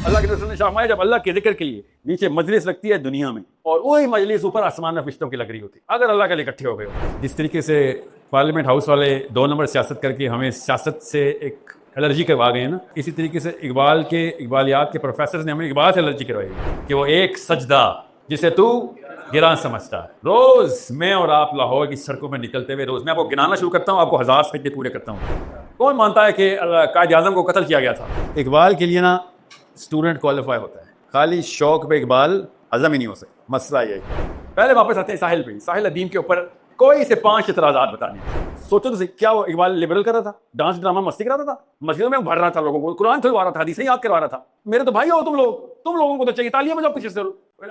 अल्लाह के रसूल ने फरमाया जब अल्लाह के जिक्र के लिए नीचे मजलिस लगती है दुनिया में और वही मजलिस ऊपर आसमान में फरिश्तों की लग रही होती, अगर अल्लाह के लिए इकट्ठे हो गए हो। जिस तरीके से पार्लियामेंट हाउस वाले 2 नंबर सियासत करके हमें सियासत से एक एलर्जी करवा गए हैं ना, इसी तरीके से इकबाल के इकबालियात के प्रोफेसर ने हमें इकबाल से एलर्जी करवाई कि वो एक सजदा जिसे तू गिरा समझता है। रोज मैं और आप लाहौर की सड़कों में निकलते हुए रोज मैं आपको गिनाना शुरू करता हूँ, आपको 1000 सजदे पूरे करता हूँ। कौन मानता है कि कायद आज़म को कत्ल किया गया था? इकबाल के लिए ना स्टूडेंट क्वालिफाई होता है, खाली शौक पे इकबाल हजम ही नहीं हो सकता। मसला ये पहले वापस आते हैं साहिल पे। साहिल अदीम के ऊपर कोई से 5 इतराज़ात बताने। सोचो तो क्या वो इकबाल लिबरल कर रहा था, डांस ड्रामा मस्ती कराता था, मस्जिदों में भर रहा था लोगों को, कुरान खुलवा रहा था, हदीसें याद करवा रहा था। मेरे तो भाई हो तुम लोगों को तो चाहिए तालियां बजाओ, पीछे से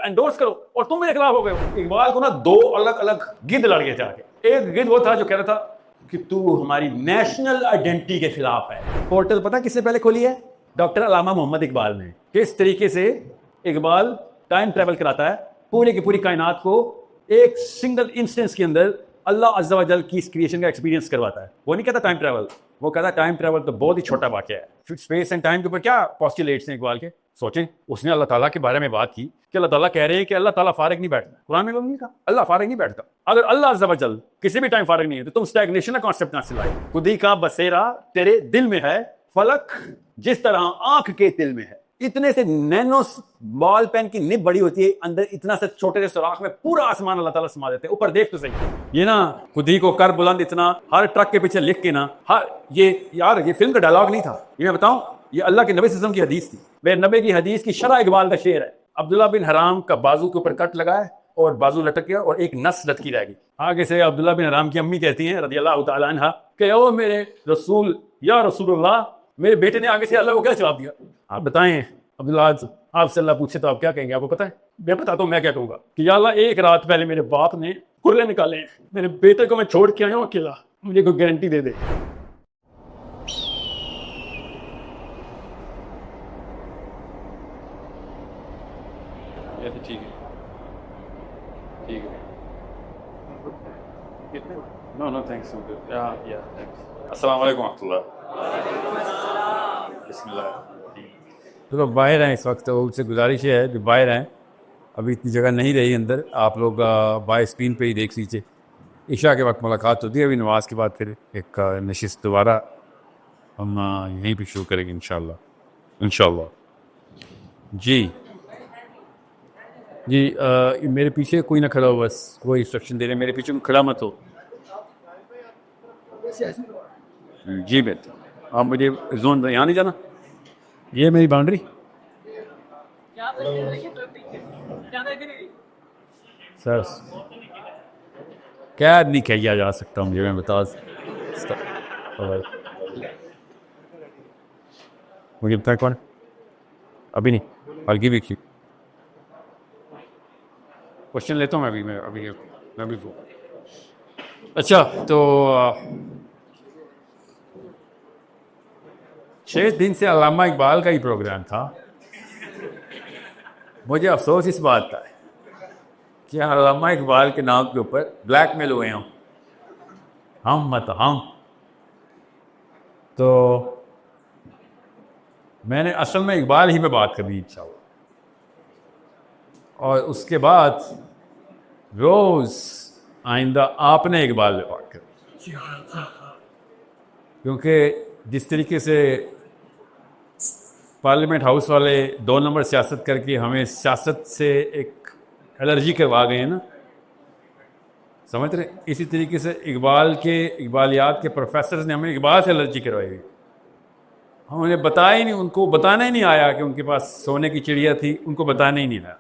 एंडोर्स करो, और तुम मेरे खिलाफ हो गए हो। इकबाल को ना 2 अलग अलग गिद्ध लड़ गए थे आके। एक गिद्ध वो था जो कह रहा था कि तू हमारी नेशनल आइडेंटिटी के खिलाफ है। पोर्टल पता किसने पहले खोली है? डॉक्टर अल्लामा मोहम्मद इकबाल ने। किस तरीके से इकबाल टाइम ट्रेवल कराता है, पूरी की पूरी कायनात को एक सिंगल इंस्टेंस के अंदर अल्लाह अज़्ज़ा व जल की इस क्रिएशन का एक्सपीरियंस करवाता है। वो नहीं कहता टाइम ट्रेवल, वो कहता टाइम ट्रेवल तो बहुत ही छोटा वाक़या है। फिर स्पेस एंड टाइम के ऊपर क्या पोस्टुलेट्स हैं इकबाल के? सोचें, उसने अल्लाह ताला के बारे में बात की कि अल्लाह ताला कह रहे हैं कि अल्लाह ताला फारिग नहीं बैठता। कुरान में नहीं कहा अल्लाह फारिग नहीं बैठता। अगर अल्लाह अज़्ज़ा व जल किसी भी टाइम फारिग नहीं है तो तुम स्टैग्नेशन का कॉन्सेप्ट कहां से लाए? खुदी का बसेरा तेरे दिल में है, फलक जिस तरह आंख के दिल में है। इतने से नैनो बॉल पेन की निब बड़ी होती है, अंदर इतना से छोटे से सुराख में पूरा आसमान अल्लाह ताला समा देते हैं। ऊपर देख तो सही, ये ना खुदी को कर बुलंद इतना हर ट्रक के पीछे लिख के ना, हर ये यार ये फिल्म का डायलॉग नहीं था, ये मैं बताऊं, ये अल्लाह के नबी सल्लल्लाहु अलैहि वसल्लम की हदीस थी। मेरे नबी की हदीस की शरह इकबाल का शेर है। अब्दुल्ला बिन हराम का बाजू के ऊपर कट लगा है और बाजू लटक गया और एक नस लटकी रहेगी। आगे से अब्दुल्ला बिन हराम की अम्मी कहती हैं रज़ियल्लाहु तआला अन्हा कि ओ मेरे रसूल, या रसूलुल्लाह, मेरे बेटे ने आगे से अल्लाह को क्या जवाब दिया? आप बताएं अब्दुल्ला, आपसे अल्लाह पूछे तो आप क्या कहेंगे? आपको पता है? मैं बताता हूँ मैं क्या कहूँगा कि या अल्लाह, एक रात पहले मेरे बाप ने कुर्रे निकाले हैं, मेरे बेटे को मैं छोड़ के आया हूँ अकेला, मुझे कोई गारंटी दे दे। ठीक है, ठीक है, नो नो थैंक्स, या थैंक्स। अस्सलाम वालेकुम रहमतुल्लाह। बिस्मिल्लाह। तो बाहर हैं इस वक्त, तो उनसे गुजारिश है कि बाहर हैं, अभी इतनी जगह नहीं रही अंदर, आप लोग बाय स्क्रीन पे ही देख लीजिए। इशा के वक्त मुलाकात होती है, अभी नमाज के बाद फिर एक नशिस्त दोबारा हम यहीं पे शुरू करेंगे इंशाल्लाह। जी जी, मेरे पीछे कोई ना खड़ा हो, बस वो इंस्ट्रक्शन दे रहे हैं, मेरे पीछे खड़ा मत हो। जी बेहतर, आप मुझे जोन यहाँ नहीं जाना, ये मेरी बाउंड्री। सर क्या नहीं किया जा सकता मुझे, मैं बता मुझे बताए कौन? अभी नहीं, हल्की भी क्वेश्चन लेता हूँ मैं अभी अच्छा, तो 6 दिन से अल्लामा इकबाल का ही प्रोग्राम था। मुझे अफसोस इस बात का है कि अल्लामा इकबाल के नाम के ऊपर ब्लैकमेल हुए हैं हम। तो मैंने असल में इकबाल ही पे बात करनी इंशाल्लाह, और उसके बाद रोज आइंदा आपने इकबाल पे बात करनी, क्योंकि जिस तरीके से पार्लियामेंट हाउस वाले 2 नंबर सियासत करके हमें सियासत से एक एलर्जी करवा गए हैं ना, समझ रहे? इसी तरीके से इकबाल के इकबालियात के प्रोफेसर ने हमें इकबाल से एलर्जी करवाई हुई। हम उन्हें बताया ही नहीं, उनको बताना ही नहीं आया कि उनके पास सोने की चिड़िया थी, उनको बताना ही नहीं आया।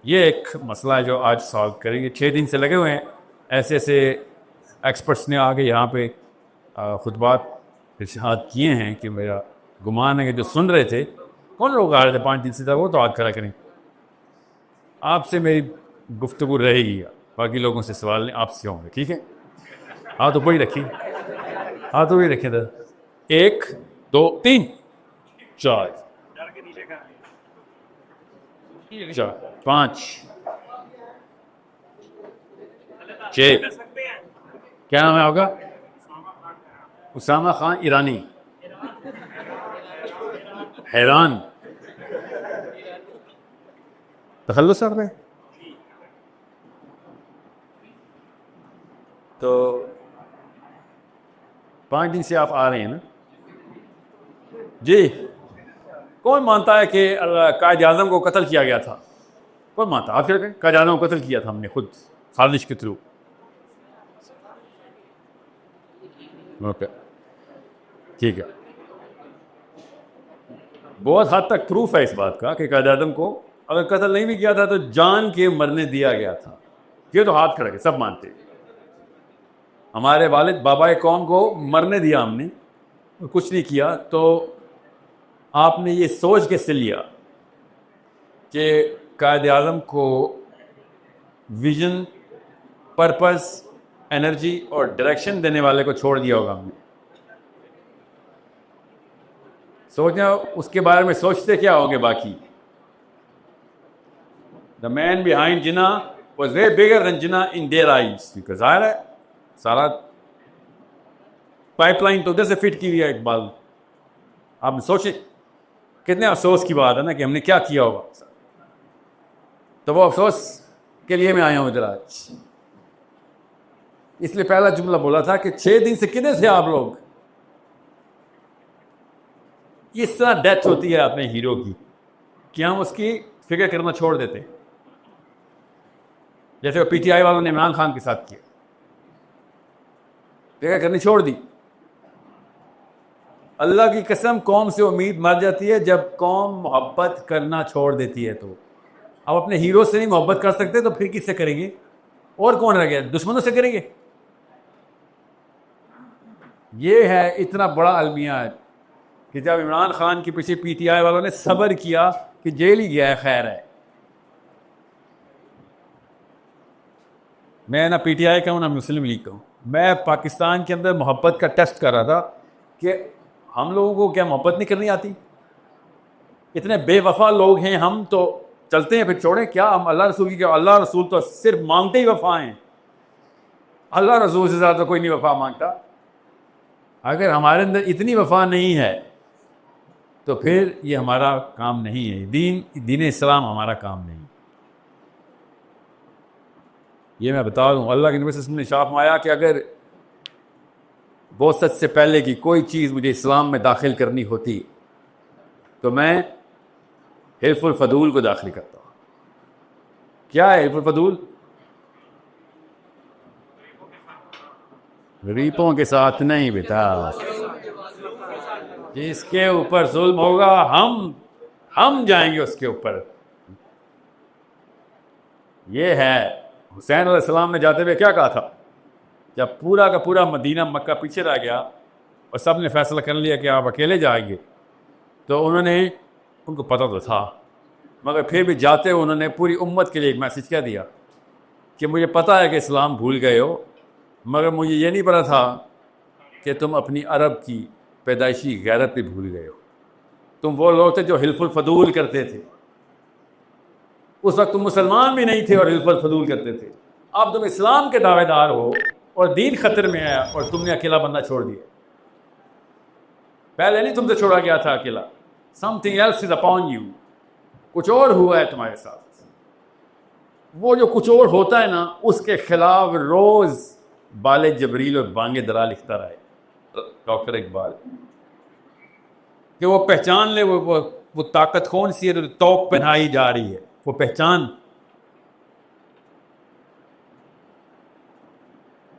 ये एक मसला है जो आज सॉल्व करेंगे। 6 दिन से लगे हुए हैं, ऐसे एक्सपर्ट्स ने आके यहाँ पे खुतबात इरशाद किए हैं कि मेरा गुमान है कि जो सुन रहे थे, कौन लोग आ रहे थे 5 दिन से, वो तो हाथ खड़ा करें। आपसे मेरी गुफ्तगू रहेगी, बाकी लोगों से सवाल नहीं, आपसे होंगे, ठीक है? हाथ ऊपर ही रखिए, हाथ ऊपर ही रखें। 1 2 3 4 5 6। क्या नाम है आपका? उसामा खान ईरानी। हैरान तखल्लुस कर रहे हैं। तो 5 दिन से आप आ रहे हैं ना जी। कौन मानता है कि कायद आज़म को कत्ल किया गया था? कौन मानता? आप कहते हैं कायद आज़म को कत्ल किया था हमने खुद साजिश के थ्रू। ओके, ठीक है। बहुत हद तक प्रूफ है इस बात का कि कायद आज़म को अगर कत्ल नहीं भी किया था तो जान के मरने दिया गया था। ये तो हाथ खड़े के सब मानते हैं। हमारे वालिद बाबा कौम को मरने दिया हमने, कुछ नहीं किया। तो आपने ये सोच कैसे लिया कि कायद आज़म को विजन, पर्पस, एनर्जी और डायरेक्शन देने वाले को छोड़ दिया होगा हमने? सोचना उसके बारे में सोचते क्या होगे बाकी? The man behind Jinnah was way bigger than Jinnah in their eyes. क्योंकि जाहिर है सारा पाइपलाइन तो उधर से फिट की हुई है इकबाल। आप सोचें कितने अफसोस की बात है ना कि हमने क्या किया होगा। तो वो अफसोस के लिए मैं आया हूँ इधर आज। इसलिए पहला जुमला बोला था कि 6 दिन से किधर थे आप लोग? इस तरह डेथ होती है अपने हीरो की कि हम उसकी फिक्र करना छोड़ देते, जैसे वो पीटीआई वालों ने इमरान खान के साथ किया। फिक्र करनी छोड़ दी। अल्लाह की कसम, कौम से उम्मीद मर जाती है जब कौम मोहब्बत करना छोड़ देती है। तो अब अपने हीरो से नहीं मोहब्बत कर सकते तो फिर किससे करेंगे? और कौन रह गया? दुश्मनों से करेंगे। ये है इतना बड़ा अलमिया है कि जब इमरान खान के पीछे पीटीआई वालों ने सब्र किया कि जेल ही गया है, खैर है। मैं ना पीटीआई का हूँ ना मुस्लिम लीग का हूँ। मैं पाकिस्तान के अंदर मोहब्बत का टेस्ट कर रहा था कि हम लोगों को क्या मोहब्बत नहीं करनी आती? इतने बेवफा लोग हैं हम, तो चलते हैं फिर छोड़ें क्या? हम अल्लाह रसूल की क्या? अल्लाह रसूल तो सिर्फ मांगते ही वफा हैं। अल्लाह रसूल से ज़्यादा कोई नहीं वफा मांगता। अगर हमारे अंदर इतनी वफा नहीं है तो फिर ये हमारा काम नहीं है। दीन इस्लाम हमारा काम नहीं। ये मैं बता दूँ, अल्लाह के नबी सल्लल्लाहु अलैहि वसल्लम ने शाफ माया कि अगर बहुत से पहले की कोई चीज़ मुझे इस्लाम में दाखिल करनी होती तो मैं हिल्फुल फदूल को दाखिल करता हूँ। क्या है हिल्फुल फदूल? गरीबों के साथ नहीं बेटा, जिसके ऊपर जुल्म होगा हम जाएंगे उसके ऊपर। ये है। हुसैन अलैहिस्सलाम ने जाते हुए क्या कहा था? जब पूरा का पूरा मदीना मक्का पीछे रह गया और सब ने फैसला कर लिया कि आप अकेले जाएंगे, तो उनको पता तो था, मगर फिर भी जाते हुए उन्होंने पूरी उम्मत के लिए एक मैसेज क्या दिया कि मुझे पता है कि इस्लाम भूल गए हो, मगर मुझे ये नहीं पता था कि तुम अपनी अरब की पैदाइशी गैरत भी भूल गए हो। तुम वो लोग थे जो हिल्फुल फदूल करते थे। उस वक्त तुम मुसलमान भी नहीं थे और हिल्फुल फदूल करते थे। अब तुम इस्लाम के दावेदार हो और दीन खतरे में आया और तुमने अकेला बंदा छोड़ दिया। पहले नहीं तुमसे छोड़ा गया था अकेला। Something else is upon you. कुछ और हुआ है तुम्हारे साथ। वो जो कुछ और होता है ना, उसके खिलाफ रोज बाले जबरील और बांगे दरा लिखता रहे डॉक्टर इकबाल, कि वो पहचान ले वो ताकत कौन सी है जो तौक पहनाई जा रही है, वो पहचान।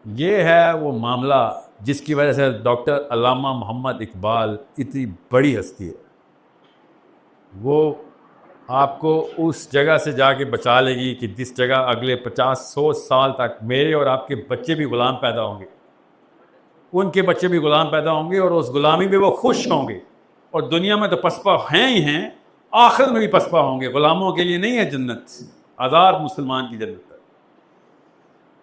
ये है वो मामला जिसकी वजह से डॉक्टर अल्लामा मोहम्मद इकबाल इतनी बड़ी हस्ती है। वो आपको उस जगह से जाके बचा लेगी कि जिस जगह अगले 50-100 साल तक मेरे और आपके बच्चे भी गुलाम पैदा होंगे, उनके बच्चे भी गुलाम पैदा होंगे और उस गुलामी में वो खुश होंगे। और दुनिया में तो पसपा हैं ही हैं, आखिर में भी पसपा होंगे। गुलामों के लिए नहीं है जन्नत, आज़ाद मुसलमान की जन्नत है,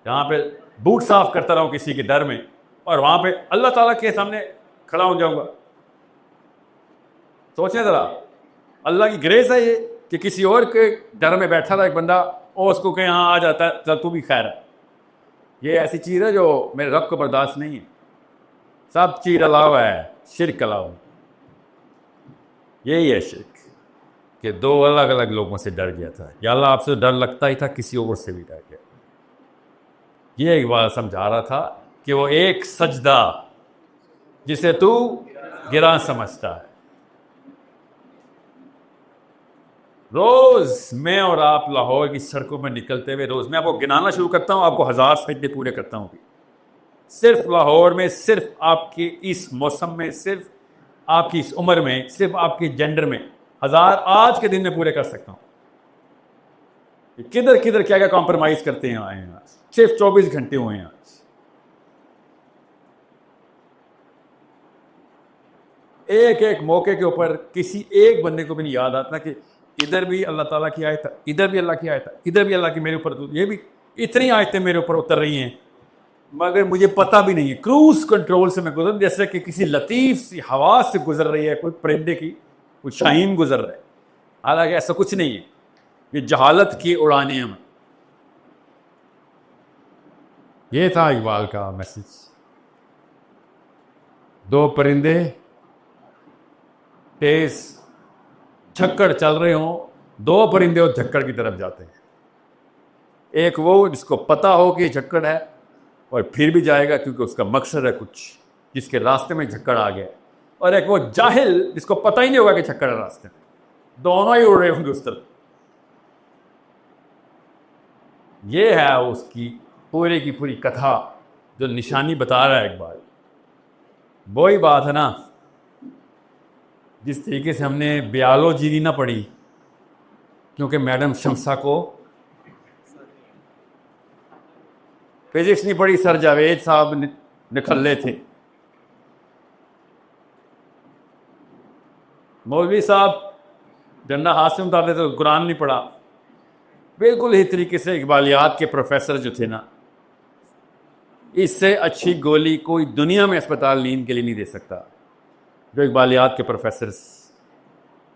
जहाँ पे बूट साफ करता रहूँ किसी के डर में, और वहाँ पे अल्लाह ताला के सामने खड़ा हो जाऊँगा। सोचें ज़रा, अल्लाह की ग्रेस है ये कि किसी और के डर में बैठा था एक बंदा और उसको कहीं यहाँ आ जाता है, चल तू भी खैर है। ये ऐसी चीज़ है जो मेरे रब को बर्दाश्त नहीं है। सब चीज़ अलावा है, शिरक अलावा। यही है शिरक। कि दो अलग अलग लोगों से डर गया था। या अल्लाह आपसे डर लगता ही था, किसी और से भी डर गया। ये इकबाल समझा रहा था कि वो एक सजदा जिसे तू गिरा समझता है। रोज मैं और आप लाहौर की सड़कों में निकलते हुए, रोज मैं आपको गिनाना शुरू करता हूं, आपको 1000 सजदे पूरे करता हूं। सिर्फ लाहौर में, सिर्फ आपके इस मौसम में, सिर्फ आपकी इस उम्र में, सिर्फ आपके जेंडर में 1000 आज के दिन में पूरे कर सकता हूं। किधर किधर क्या क्या कॉम्प्रोमाइज करते हैं आए हैं। सिर्फ 24 घंटे हुए हैं आज। एक एक मौके के ऊपर किसी एक बंदे को भी नहीं याद आता कि इधर भी अल्लाह ताला की आयत है, इधर भी अल्लाह की आयत है, इधर भी अल्लाह की मेरे ऊपर, ये भी इतनी आयतें मेरे ऊपर उतर रही हैं मगर मुझे पता भी नहीं है। क्रूज कंट्रोल से मैं गुजर, जैसे कि किसी लतीफ सी हवा से गुजर रही है कोई परिंदे की, कोई शाहीन गुजर रहा है। हालांकि ऐसा कुछ नहीं है, ये जहालत की उड़ाने हैं। ये था इकबाल का मैसेज। दो परिंदे तेज झक्कड़ चल रहे हों, दो परिंदे उस झक्कड़ की तरफ जाते हैं। एक वो जिसको पता हो कि झक्कड़ है और फिर भी जाएगा क्योंकि उसका मकसद है कुछ, जिसके रास्ते में झक्कड़ आ गया, और एक वो जाहिल जिसको पता ही नहीं होगा कि झक्कड़ है रास्ते में। दोनों ही उड़ रहे होंगे उस तरफ। ये है उसकी पूरी की पूरी कथा जो निशानी बता रहा है इकबाल। वही बात है ना, जिस तरीके से हमने बायोलॉजी ना पढ़ी क्योंकि मैडम शमसा को फिजिक्स नहीं पढ़ी, सर जावेद साहब निकल्ले थे, मौलवी साहब डंडा हाथ से उतारते थे, कुरान नहीं पढ़ा। बिल्कुल ही तरीके से इकबालियात के प्रोफेसर जो थे ना, इससे अच्छी गोली कोई दुनिया में अस्पताल नींद के लिए नहीं दे सकता। जो इकबालियात के प्रोफेसर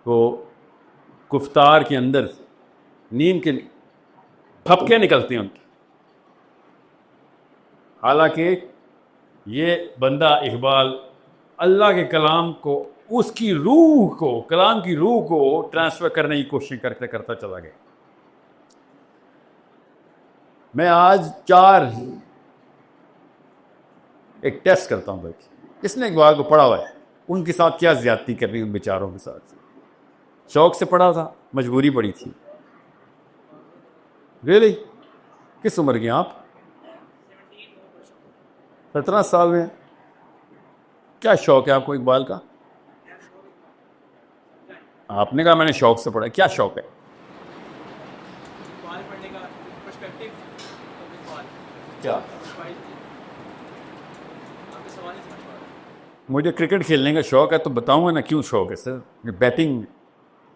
को गुफ्तार के अंदर नींद के थपके निकलते हैं उनके। हालांकि ये बंदा इकबाल अल्लाह के कलाम को, उसकी रूह को, कलाम की रूह को ट्रांसफर करने की कोशिश करता चला गया। मैं आज एक टेस्ट करता हूं भाई, इसने इकबाल को पढ़ा हुआ है, उनके साथ क्या ज्यादती कर रही उन बेचारों के साथ। शौक से पढ़ा था, मजबूरी पड़ी थी। रियली? किस उम्र के आप? 17 साल में। क्या शौक है आपको इकबाल का? आपने कहा मैंने शौक से पढ़ा, क्या शौक है? क्या? मुझे क्रिकेट खेलने का शौक है, तो बताऊंगा ना क्यों शौक है सर। बैटिंग,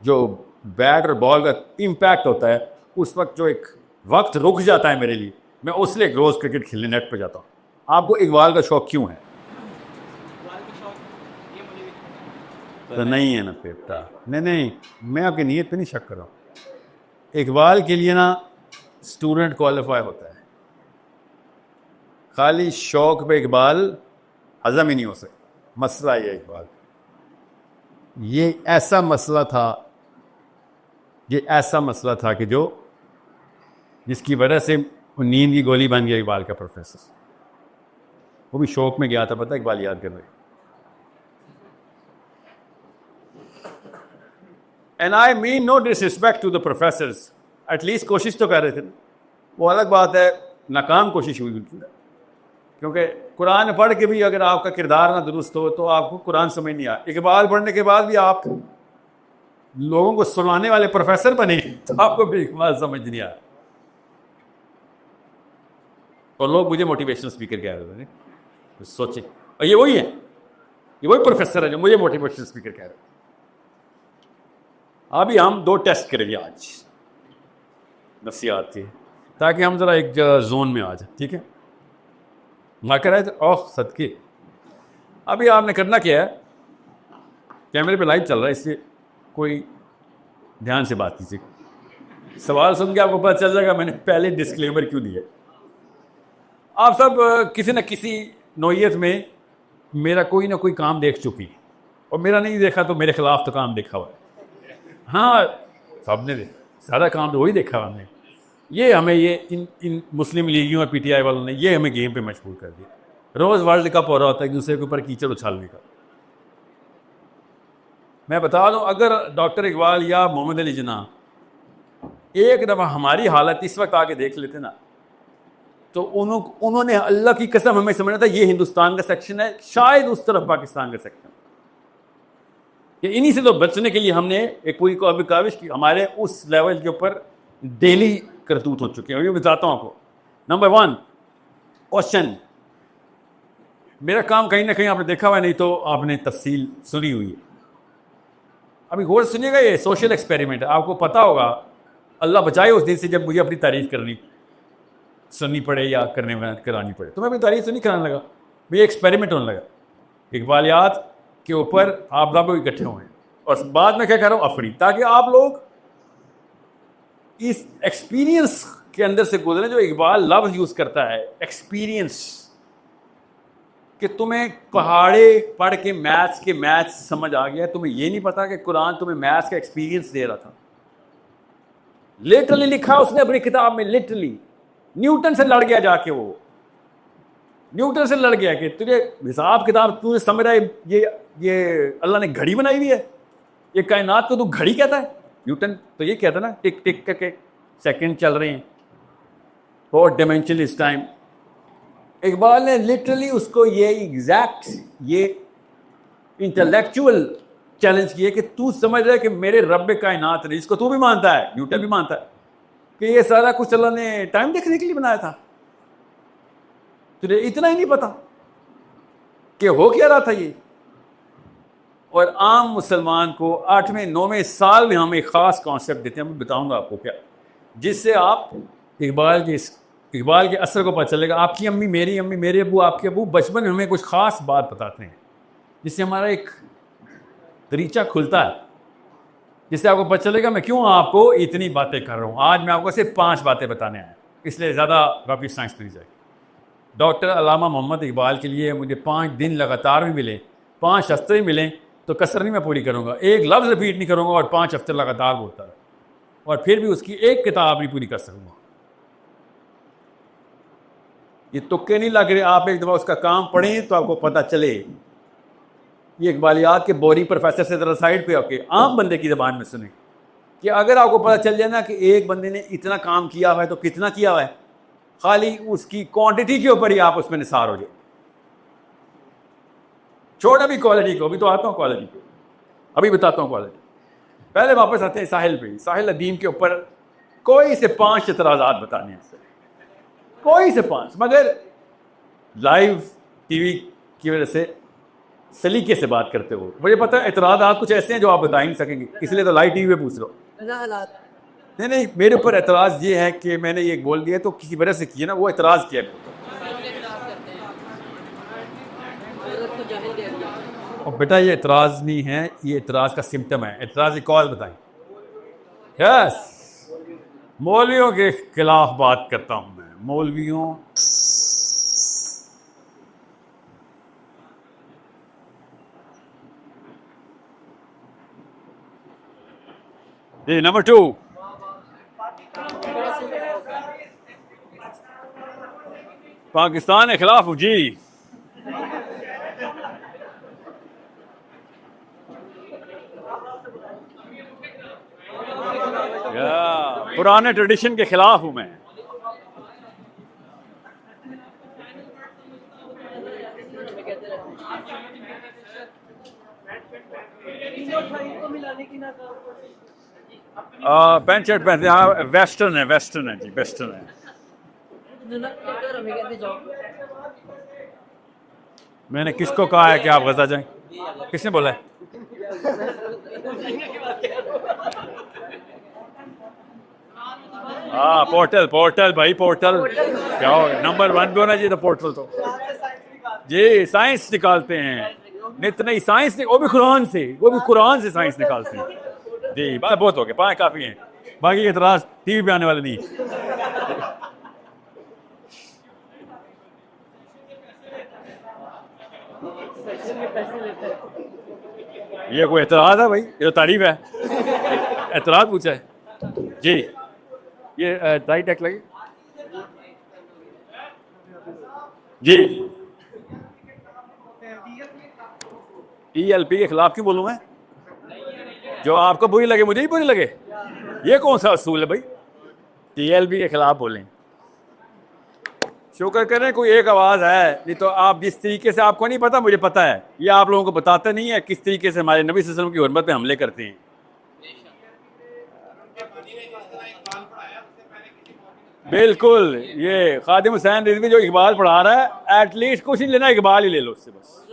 जो बैट और बॉल का इम्पैक्ट होता है, उस वक्त जो एक वक्त रुक जाता है मेरे लिए, मैं उसलिए रोज क्रिकेट खेलने नेट पर जाता हूँ। आपको इकबाल का शौक क्यों है? तो नहीं है ना बेटा, नहीं, मैं आपकी नीयत पे नहीं शक कर रहा हूँ। इकबाल के लिए ना स्टूडेंट क्वालिफाई होता है, खाली शौक पे इकबाल हजम ही नहीं हो सकता। मसला ये इकबाल, ये ऐसा मसला था कि जो जिसकी वजह से नींद की गोली बन गया इकबाल का प्रोफेसर। वो भी शौक में गया था, पता इकबाल याद कर रहे। And I mean no disrespect to the professors, at least कोशिश तो कर रहे थे। वो अलग बात है नाकाम कोशिश हुई उनकी, क्योंकि कुरान पढ़ के भी अगर आपका किरदार ना दुरुस्त हो तो आपको कुरान समझ नहीं आया। इकबाल पढ़ने के बाद भी आप लोगों को सुनाने वाले प्रोफेसर बने तो आपको भी इकबाल समझ नहीं आया। और लोग मुझे मोटिवेशनल स्पीकर कह रहे थे, सोचे और ये वही है, ये वही प्रोफेसर है जो मुझे मोटिवेशनल स्पीकर कह रहे हैं। अभी हम 2 टेस्ट करेंगे आज नफ्सियात के, ताकि हम जरा एक जोन में आ जाए, ठीक है? ना कराए तो ओह सदके। अभी आपने करना क्या है, कैमरे पे लाइव चल रहा है इसलिए कोई ध्यान से बात कीजिए। सवाल सुन के आपको पता चल जाएगा मैंने पहले डिस्क्लेमर क्यों दिया। आप सब किसी न किसी नौयत में मेरा कोई ना कोई काम देख चुकी, और मेरा नहीं देखा तो मेरे खिलाफ तो काम देखा हुआ है। हाँ, सबने सारा काम तो वही देखा हमने। ये हमें ये इन मुस्लिम लीगियों और पीटीआई वालों ने ये हमें गेम पे मजबूर कर दिया। रोज़ वर्ल्ड कप हो रहा होता है, एक दूसरे के ऊपर कीचड़ उछालने का। मैं बता दूं, अगर डॉक्टर इकबाल या मोहम्मद अली जिन्ना एक दफ़ा हमारी हालत इस वक्त आके देख लेते ना, तो उन्होंने अल्लाह की कसम हमें समझना था ये हिंदुस्तान का सेक्शन है, शायद उस तरफ पाकिस्तान का सेक्शन। कि इन्हीं से तो बचने के लिए हमने एक पूरी काविश की। हमारे उस लेवल के ऊपर डेली करतूत हो चुके हैं। ये बताता हूँ आपको। नंबर 1 क्वेश्चन, मेरा काम कहीं ना कहीं आपने देखा हुआ, नहीं तो आपने तफसील सुनी हुई है। अभी गौर सुनिएगा, ये सोशल एक्सपेरिमेंट है। आपको पता होगा, अल्लाह बचाए उस दिन से जब मुझे अपनी तारीफ करनी सुननी पड़े या करानी पड़े। तो मैं अपनी तारीफ तो नहीं कराने लगा, मुझे एक्सपेरिमेंट होने लगा। इकबालियात के ऊपर आप लोग इकट्ठे हुए हैं और बाद में क्या कर रहा हूँ, अफरी, ताकि आप लोग इस एक्सपीरियंस के अंदर से गुजरे जो इकबाल लफ्ज यूज करता है, एक्सपीरियंस। कि तुम्हें पहाड़े पढ़ के मैथ्स समझ आ गया, तुम्हें ये नहीं पता कि कुरान तुम्हें मैथ्स का एक्सपीरियंस दे रहा था। लिटरली लिखा उसने अपनी किताब में, लिटरली न्यूटन से लड़ गया जाके, वो न्यूटन से लड़ गया कि तुझे हिसाब किताब तुझे समझ रहा है, ये अल्लाह ने घड़ी बनाई हुई है, ये कायनात को तू घड़ी कहता है। न्यूटन तो ये कहता ना, टिक टिक करके सेकंड चल रहे हैं, 4 डायमेंशन इस टाइम। इकबाल ने लिटरली उसको ये एग्जैक्ट ये इंटेलेक्चुअल चैलेंज किया कि तू समझ रहा है कि मेरे रब कायनात ने, इसको तू भी मानता है, न्यूटन भी मानता है, कि ये सारा कुछ अल्लाह ने टाइम देखने के लिए बनाया था। तुझे इतना ही नहीं पता कि हो क्या रहा था ये। और आम मुसलमान को 8वें 9वें साल में हम एक ख़ास कॉन्सेप्ट देते हैं, मैं बताऊंगा आपको क्या, जिससे आप इकबाल के असर को पता चलेगा। आपकी अम्मी, मेरी अम्मी, मेरे अबू, आपके अबू बचपन में हमें कुछ ख़ास बात बताते हैं, जिससे हमारा एक दरीचा खुलता है, जिससे आपको पता चलेगा मैं क्यों आपको इतनी बातें कर रहा हूँ। आज मैं आपको सिर्फ 5 बातें बताने आया, इसलिए ज़्यादा रॉकेट साइंस नहीं जाएगी। डॉक्टर अल्लामा मोहम्मद इकबाल के लिए मुझे 5 दिन लगातार भी मिले, 5 हफ्ते भी मिले, तो कसर नहीं मैं पूरी करूँगा, एक लफ्ज़ रिपीट नहीं करूँगा और 5 हफ्ते लगातार बोलता है, और फिर भी उसकी एक किताब नहीं पूरी कर सकूँगा। ये तुक्के नहीं लग रहे, आप एक दफ़ा उसका काम पढ़ें तो आपको पता चले। ये इकबालियात के बोरी प्रोफेसर से ज़रा साइड पे होके आम बंदे की ज़बान में सुने, कि अगर आपको पता चल जाए ना कि एक बंदे ने इतना काम किया हुआ है तो कितना किया हुआ है, खाली उसकी क्वांटिटी के ऊपर ही आप उसमें निसार हो जाए। छोड़ अभी क्वालिटी को, अभी तो आता हूँ क्वालिटी को, अभी बताता हूँ क्वालिटी। पहले वापस आते हैं साहिल पे। साहिल अदीम के ऊपर कोई से 5 एतराज़ात बताने हैं, कोई से 5, मगर लाइव टीवी की वजह से सलीके से बात करते हो। मुझे पता है एतराज़ात कुछ ऐसे हैं जो आप बता ही नहीं सकेंगे, इसलिए तो लाइव टीवी पे पूछ लो। नहीं, मेरे ऊपर एतराज़ ये है कि मैंने ये बोल दिया तो किसी वजह से किया ना, वो एतराज़ किया। और बेटा ये एतराज़ नहीं है, ये एतराज़ का सिम्टम है। एतराज़ एक और बताएं। यस, मौलवियों के खिलाफ बात करता हूं मैं, मौलवियों। ये नंबर 2, पाकिस्तान के खिलाफ जी, पुराने ट्रेडिशन के खिलाफ हूं मैं। पैंट शर्ट पहनते हैं, वेस्टर्न है जी, वेस्टर्न है। मैंने किसको कहा है कि आप गजा जाएं? किसने बोला है? हाँ, पोर्टल भाई, पोर्टल क्या हो, नंबर 1 पे होना चाहिए तो पोर्टल तो जी, साइंस निकालते हैं, नित नई साइंस, वो भी कुरान से साइंस निकालते हैं जी। बात बहुत हो गया, 5 काफ़ी हैं, बाकी के इतराज़ टीवी पे आने वाले नहीं। ये कोई एतराज़ है भाई? ये तो तारीफ है। एतराज़ पूछा है जी। ये टाई टैक लगे जी। TLP के खिलाफ क्यों बोलूँ मैं? जो आपको बुरी लगे मुझे ही बुरी लगे, ये कौन सा असूल है भाई? TLP के खिलाफ बोलें। शुक्र करें कोई एक आवाज़ है, नहीं तो आप जिस तरीके से, आपको नहीं पता मुझे पता है, ये आप लोगों को बताते नहीं है किस तरीके से हमारे नबी सल्लल्लाहु अलैहि वसल्लम की हुर्मत पे हमले करते हैं। बिल्कुल, ये खादिम हुसैन रिजवी जो इकबाल पढ़ा रहा है, एटलीस्ट कुछ नहीं लेना, इकबाल ही ले लो उससे बस।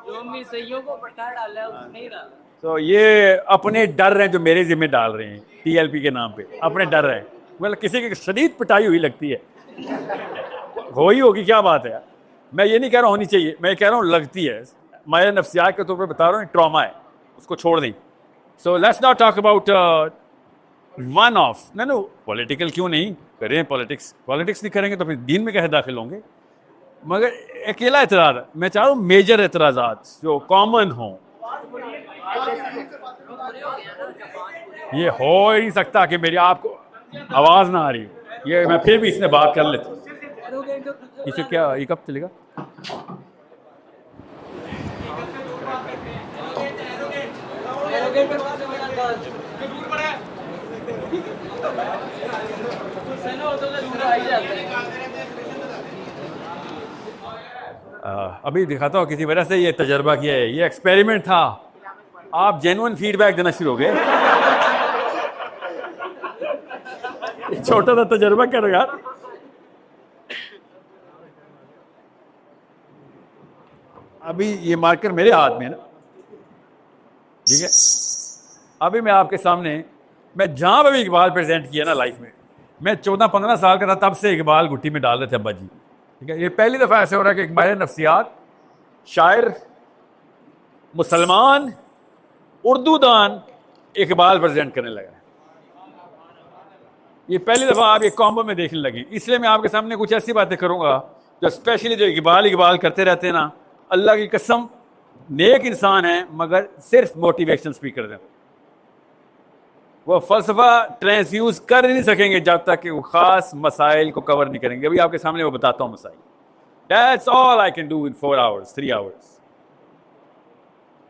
जो मिसइयों को भड़का डाला है वो नहीं डाला। तो ये अपने डर हैं जो मेरे जिम्मे डाल रहे हैं TLP के नाम पे, अपने डर हैं। मतलब किसी की शदीद पिटाई हुई लगती है, हो ही होगी, क्या बात है। मैं ये नहीं कह रहा होनी चाहिए, मैं कह रहा हूँ लगती है। मैं नफ्सियात के तौर पे बता रहा हूँ, ट्रॉमा है, उसको छोड़ दें। So let's not talk about one of, no political क्यों नहीं करें, पॉलिटिक्स नहीं करेंगे तो फिर दीन में कैसे दाखिल होंगे। मगर अकेला एतराज़, मैं चाह रहा हूँ मेजर एतराज़ात जो कॉमन हों। ये हो ही नहीं सकता कि मेरी आपको आवाज़ ना आ रही हो, ये मैं फिर भी इसमें बात कर लेता हूँ। इसे क्या, ये कब चलेगा? अभी दिखाता हूँ, किसी वजह से ये तजर्बा किया है, ये एक्सपेरिमेंट था। आप जेन्युइन फीडबैक देना शुरू हो गए। छोटा सा तजर्बा करो यार। अभी ये मार्कर मेरे हाथ में है ना, ठीक है। अभी मैं आपके सामने, मैं जहां पर भी इकबाल प्रेजेंट किया ना लाइफ में, मैं 14-15 साल का था तब से इकबाल गुट्टी में डाल रहे थे अब्बा जी, ठीक है। ये पहली दफा ऐसे हो रहा है कि इकबाल नफ्सियात, शायर, मुसलमान, उर्दू दान इकबाल प्रेजेंट करने लगा। ये पहली दफा आप ये कॉम्बो में देखने लगे। इसलिए मैं आपके सामने कुछ ऐसी बातें करूंगा जो स्पेशली जो इकबाल करते रहते हैं ना, अल्लाह की कसम नेक इंसान है मगर सिर्फ मोटिवेशन स्पीकर हैं। वो फलसफा ट्रांसयूज कर नहीं सकेंगे जब तक कि वो खास मसाइल को कवर नहीं करेंगे। अभी आपके सामने वो बताता हूँ मसाइल। That's all I can do in 4 hours 3 hours.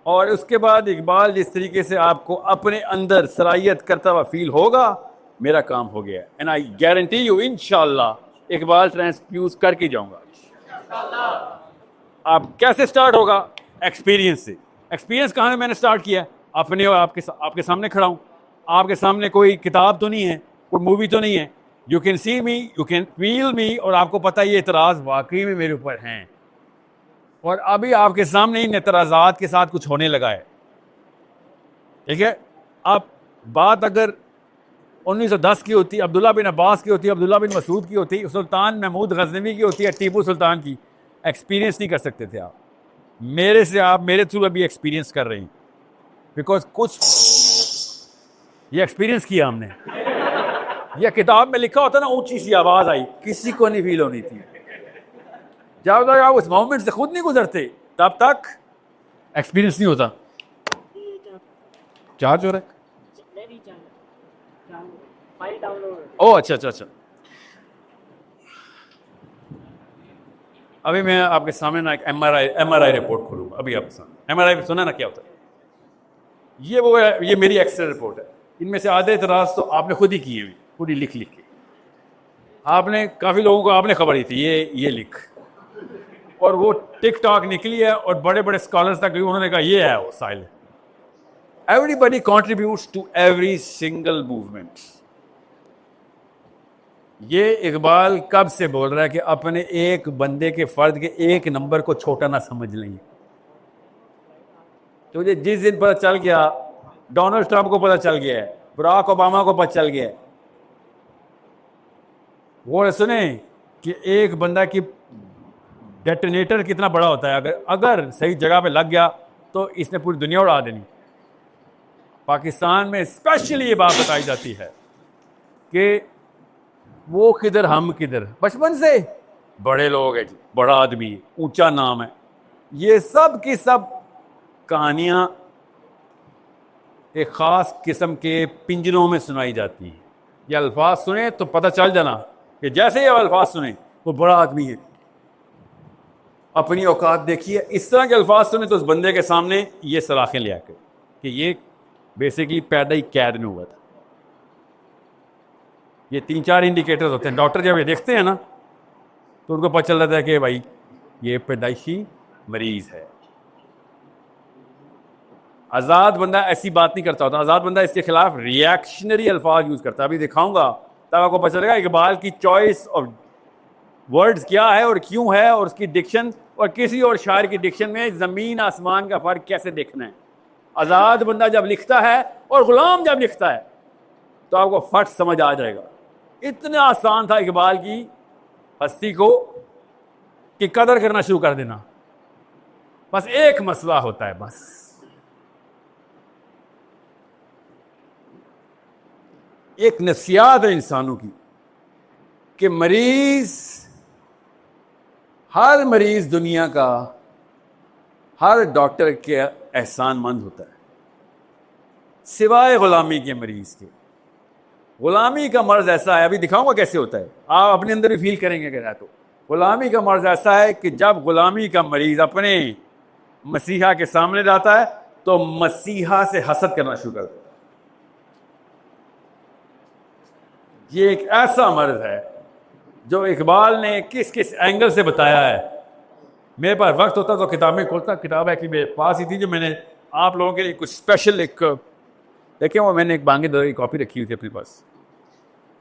और उसके बाद इकबाल जिस तरीके से आपको अपने अंदर सलाहियत करता हुआ फील होगा, मेरा काम हो गया। एंड आई गारंटी यू इंशाल्लाह इकबाल ट्रांसफ्यूज करके जाऊंगा। आप कैसे स्टार्ट होगा? एक्सपीरियंस से। एक्सपीरियंस कहाँ से मैंने स्टार्ट किया? अपने और आपके सामने खड़ा हूँ, आपके सामने कोई किताब तो नहीं है, कोई मूवी तो नहीं है। You can see me, you can feel me, और आपको पता है ये एतराज़ वाकई में मेरे ऊपर हैं। और अभी आपके सामने इन एतराज़ात के साथ कुछ होने लगा है, ठीक है। आप बात अगर 1910 की होती, अब्दुल्ला बिन अब्बास की होती, अब्दुल्ला बिन मसूद की होती, सुल्तान महमूद गजनवी की होती है, टीपू सुल्तान की, एक्सपीरियंस नहीं कर सकते थे आप। मेरे से आप मेरे थ्रू अभी एक्सपीरियंस कर रहे हैं, बिकॉज कुछ ये एक्सपीरियंस किया हमने। यह किताब में लिखा होता ना, ऊंची सी आवाज़ आई, किसी को नहीं फील होनी थी। जब तक आप उस मोमेंट से खुद नहीं गुजरते तब तक एक्सपीरियंस नहीं होता। चार्ज हो रहा है? ओह अच्छा। अभी मैं आपके सामने ना एक MRI रिपोर्ट खोलूंगा। अभी आपके सामने MRI सुना ना क्या होता है? ये वो है, ये मेरी एक्सरे रिपोर्ट है। इनमें से आधे इतराज़ तो आपने खुद ही किए हुए, खुद ही लिख के आपने काफ़ी लोगों को आपने खबर दी थी ये लिख, और वो टिकटॉक निकली है और बड़े बड़े स्कॉलर्स तक उन्होंने कहा ये है वो साइल। Everybody contributes to every single movement. ये इकबाल कब से बोल रहा है कि अपने एक बंदे के फर्द के एक नंबर को छोटा ना समझ लेंगे। तो जिस दिन पता चल गया, डोनाल्ड ट्रंप को पता चल गया है, बराक ओबामा को पता चल गया है, वो सुने कि एक बंदा की डेटोनेटर कितना बड़ा होता है। अगर सही जगह पे लग गया तो इसने पूरी दुनिया उड़ा देनी। पाकिस्तान में स्पेशली ये बात बताई जाती है कि वो किधर हम किधर, बचपन से बड़े लोग हैं जी, बड़ा आदमी, ऊंचा नाम है। ये सब की सब कहानियां एक ख़ास किस्म के पिंजरों में सुनाई जाती हैं। ये अल्फाज सुने तो पता चल जाना कि जैसे ये अल्फाज सुने वो बड़ा आदमी है, अपनी औकात देखिए। इस तरह के अल्फाज सुने तो उस बंदे के सामने ये सलाखें ले आकर कि ये बेसिकली पैदा ही कैद में हुआ था। ये 3-4 इंडिकेटर्स होते हैं। डॉक्टर जब ये देखते हैं ना तो उनको पता चल जाता है कि भाई ये पैदाइशी मरीज है। आज़ाद बंदा ऐसी बात नहीं करता होता। आज़ाद बंदा इसके खिलाफ रिएक्शनरी अल्फाज यूज़ करता है। अभी दिखाऊंगा तब आपको पता चलेगा इकबाल की चॉइस ऑफ वर्ड्स क्या है और क्यों है, और उसकी डिक्शन और किसी और शायर की डिक्शन में ज़मीन आसमान का फ़र्क कैसे देखना है। आज़ाद बंदा जब लिखता है और ग़ुलाम जब लिखता है तो आपको फट समझ आ जाएगा। इतना आसान था इकबाल की हस्ती को कि कदर करना शुरू कर देना। बस एक मसला होता है, बस एक नसीहत है इंसानों की कि हर मरीज दुनिया का हर डॉक्टर के एहसानमंद होता है सिवाय गुलामी के मरीज के। गुलामी का मर्ज ऐसा है, अभी दिखाऊंगा कैसे होता है, आप अपने अंदर भी फील करेंगे कि तो गुलामी का मर्ज ऐसा है कि जब गुलामी का मरीज अपने मसीहा के सामने जाता है तो मसीहा से हसद करना शुरू कर देता है। ये एक ऐसा मर्ज है जो इकबाल ने किस किस एंगल से बताया है। मेरे पास वक्त होता तो किताबें खोलता। किताब है कि मेरे पास ही थी जो मैंने आप लोगों के लिए कुछ स्पेशल एक देखें, वो मैंने एक बांगे दरा की कॉपी रखी हुई थी अपने पास,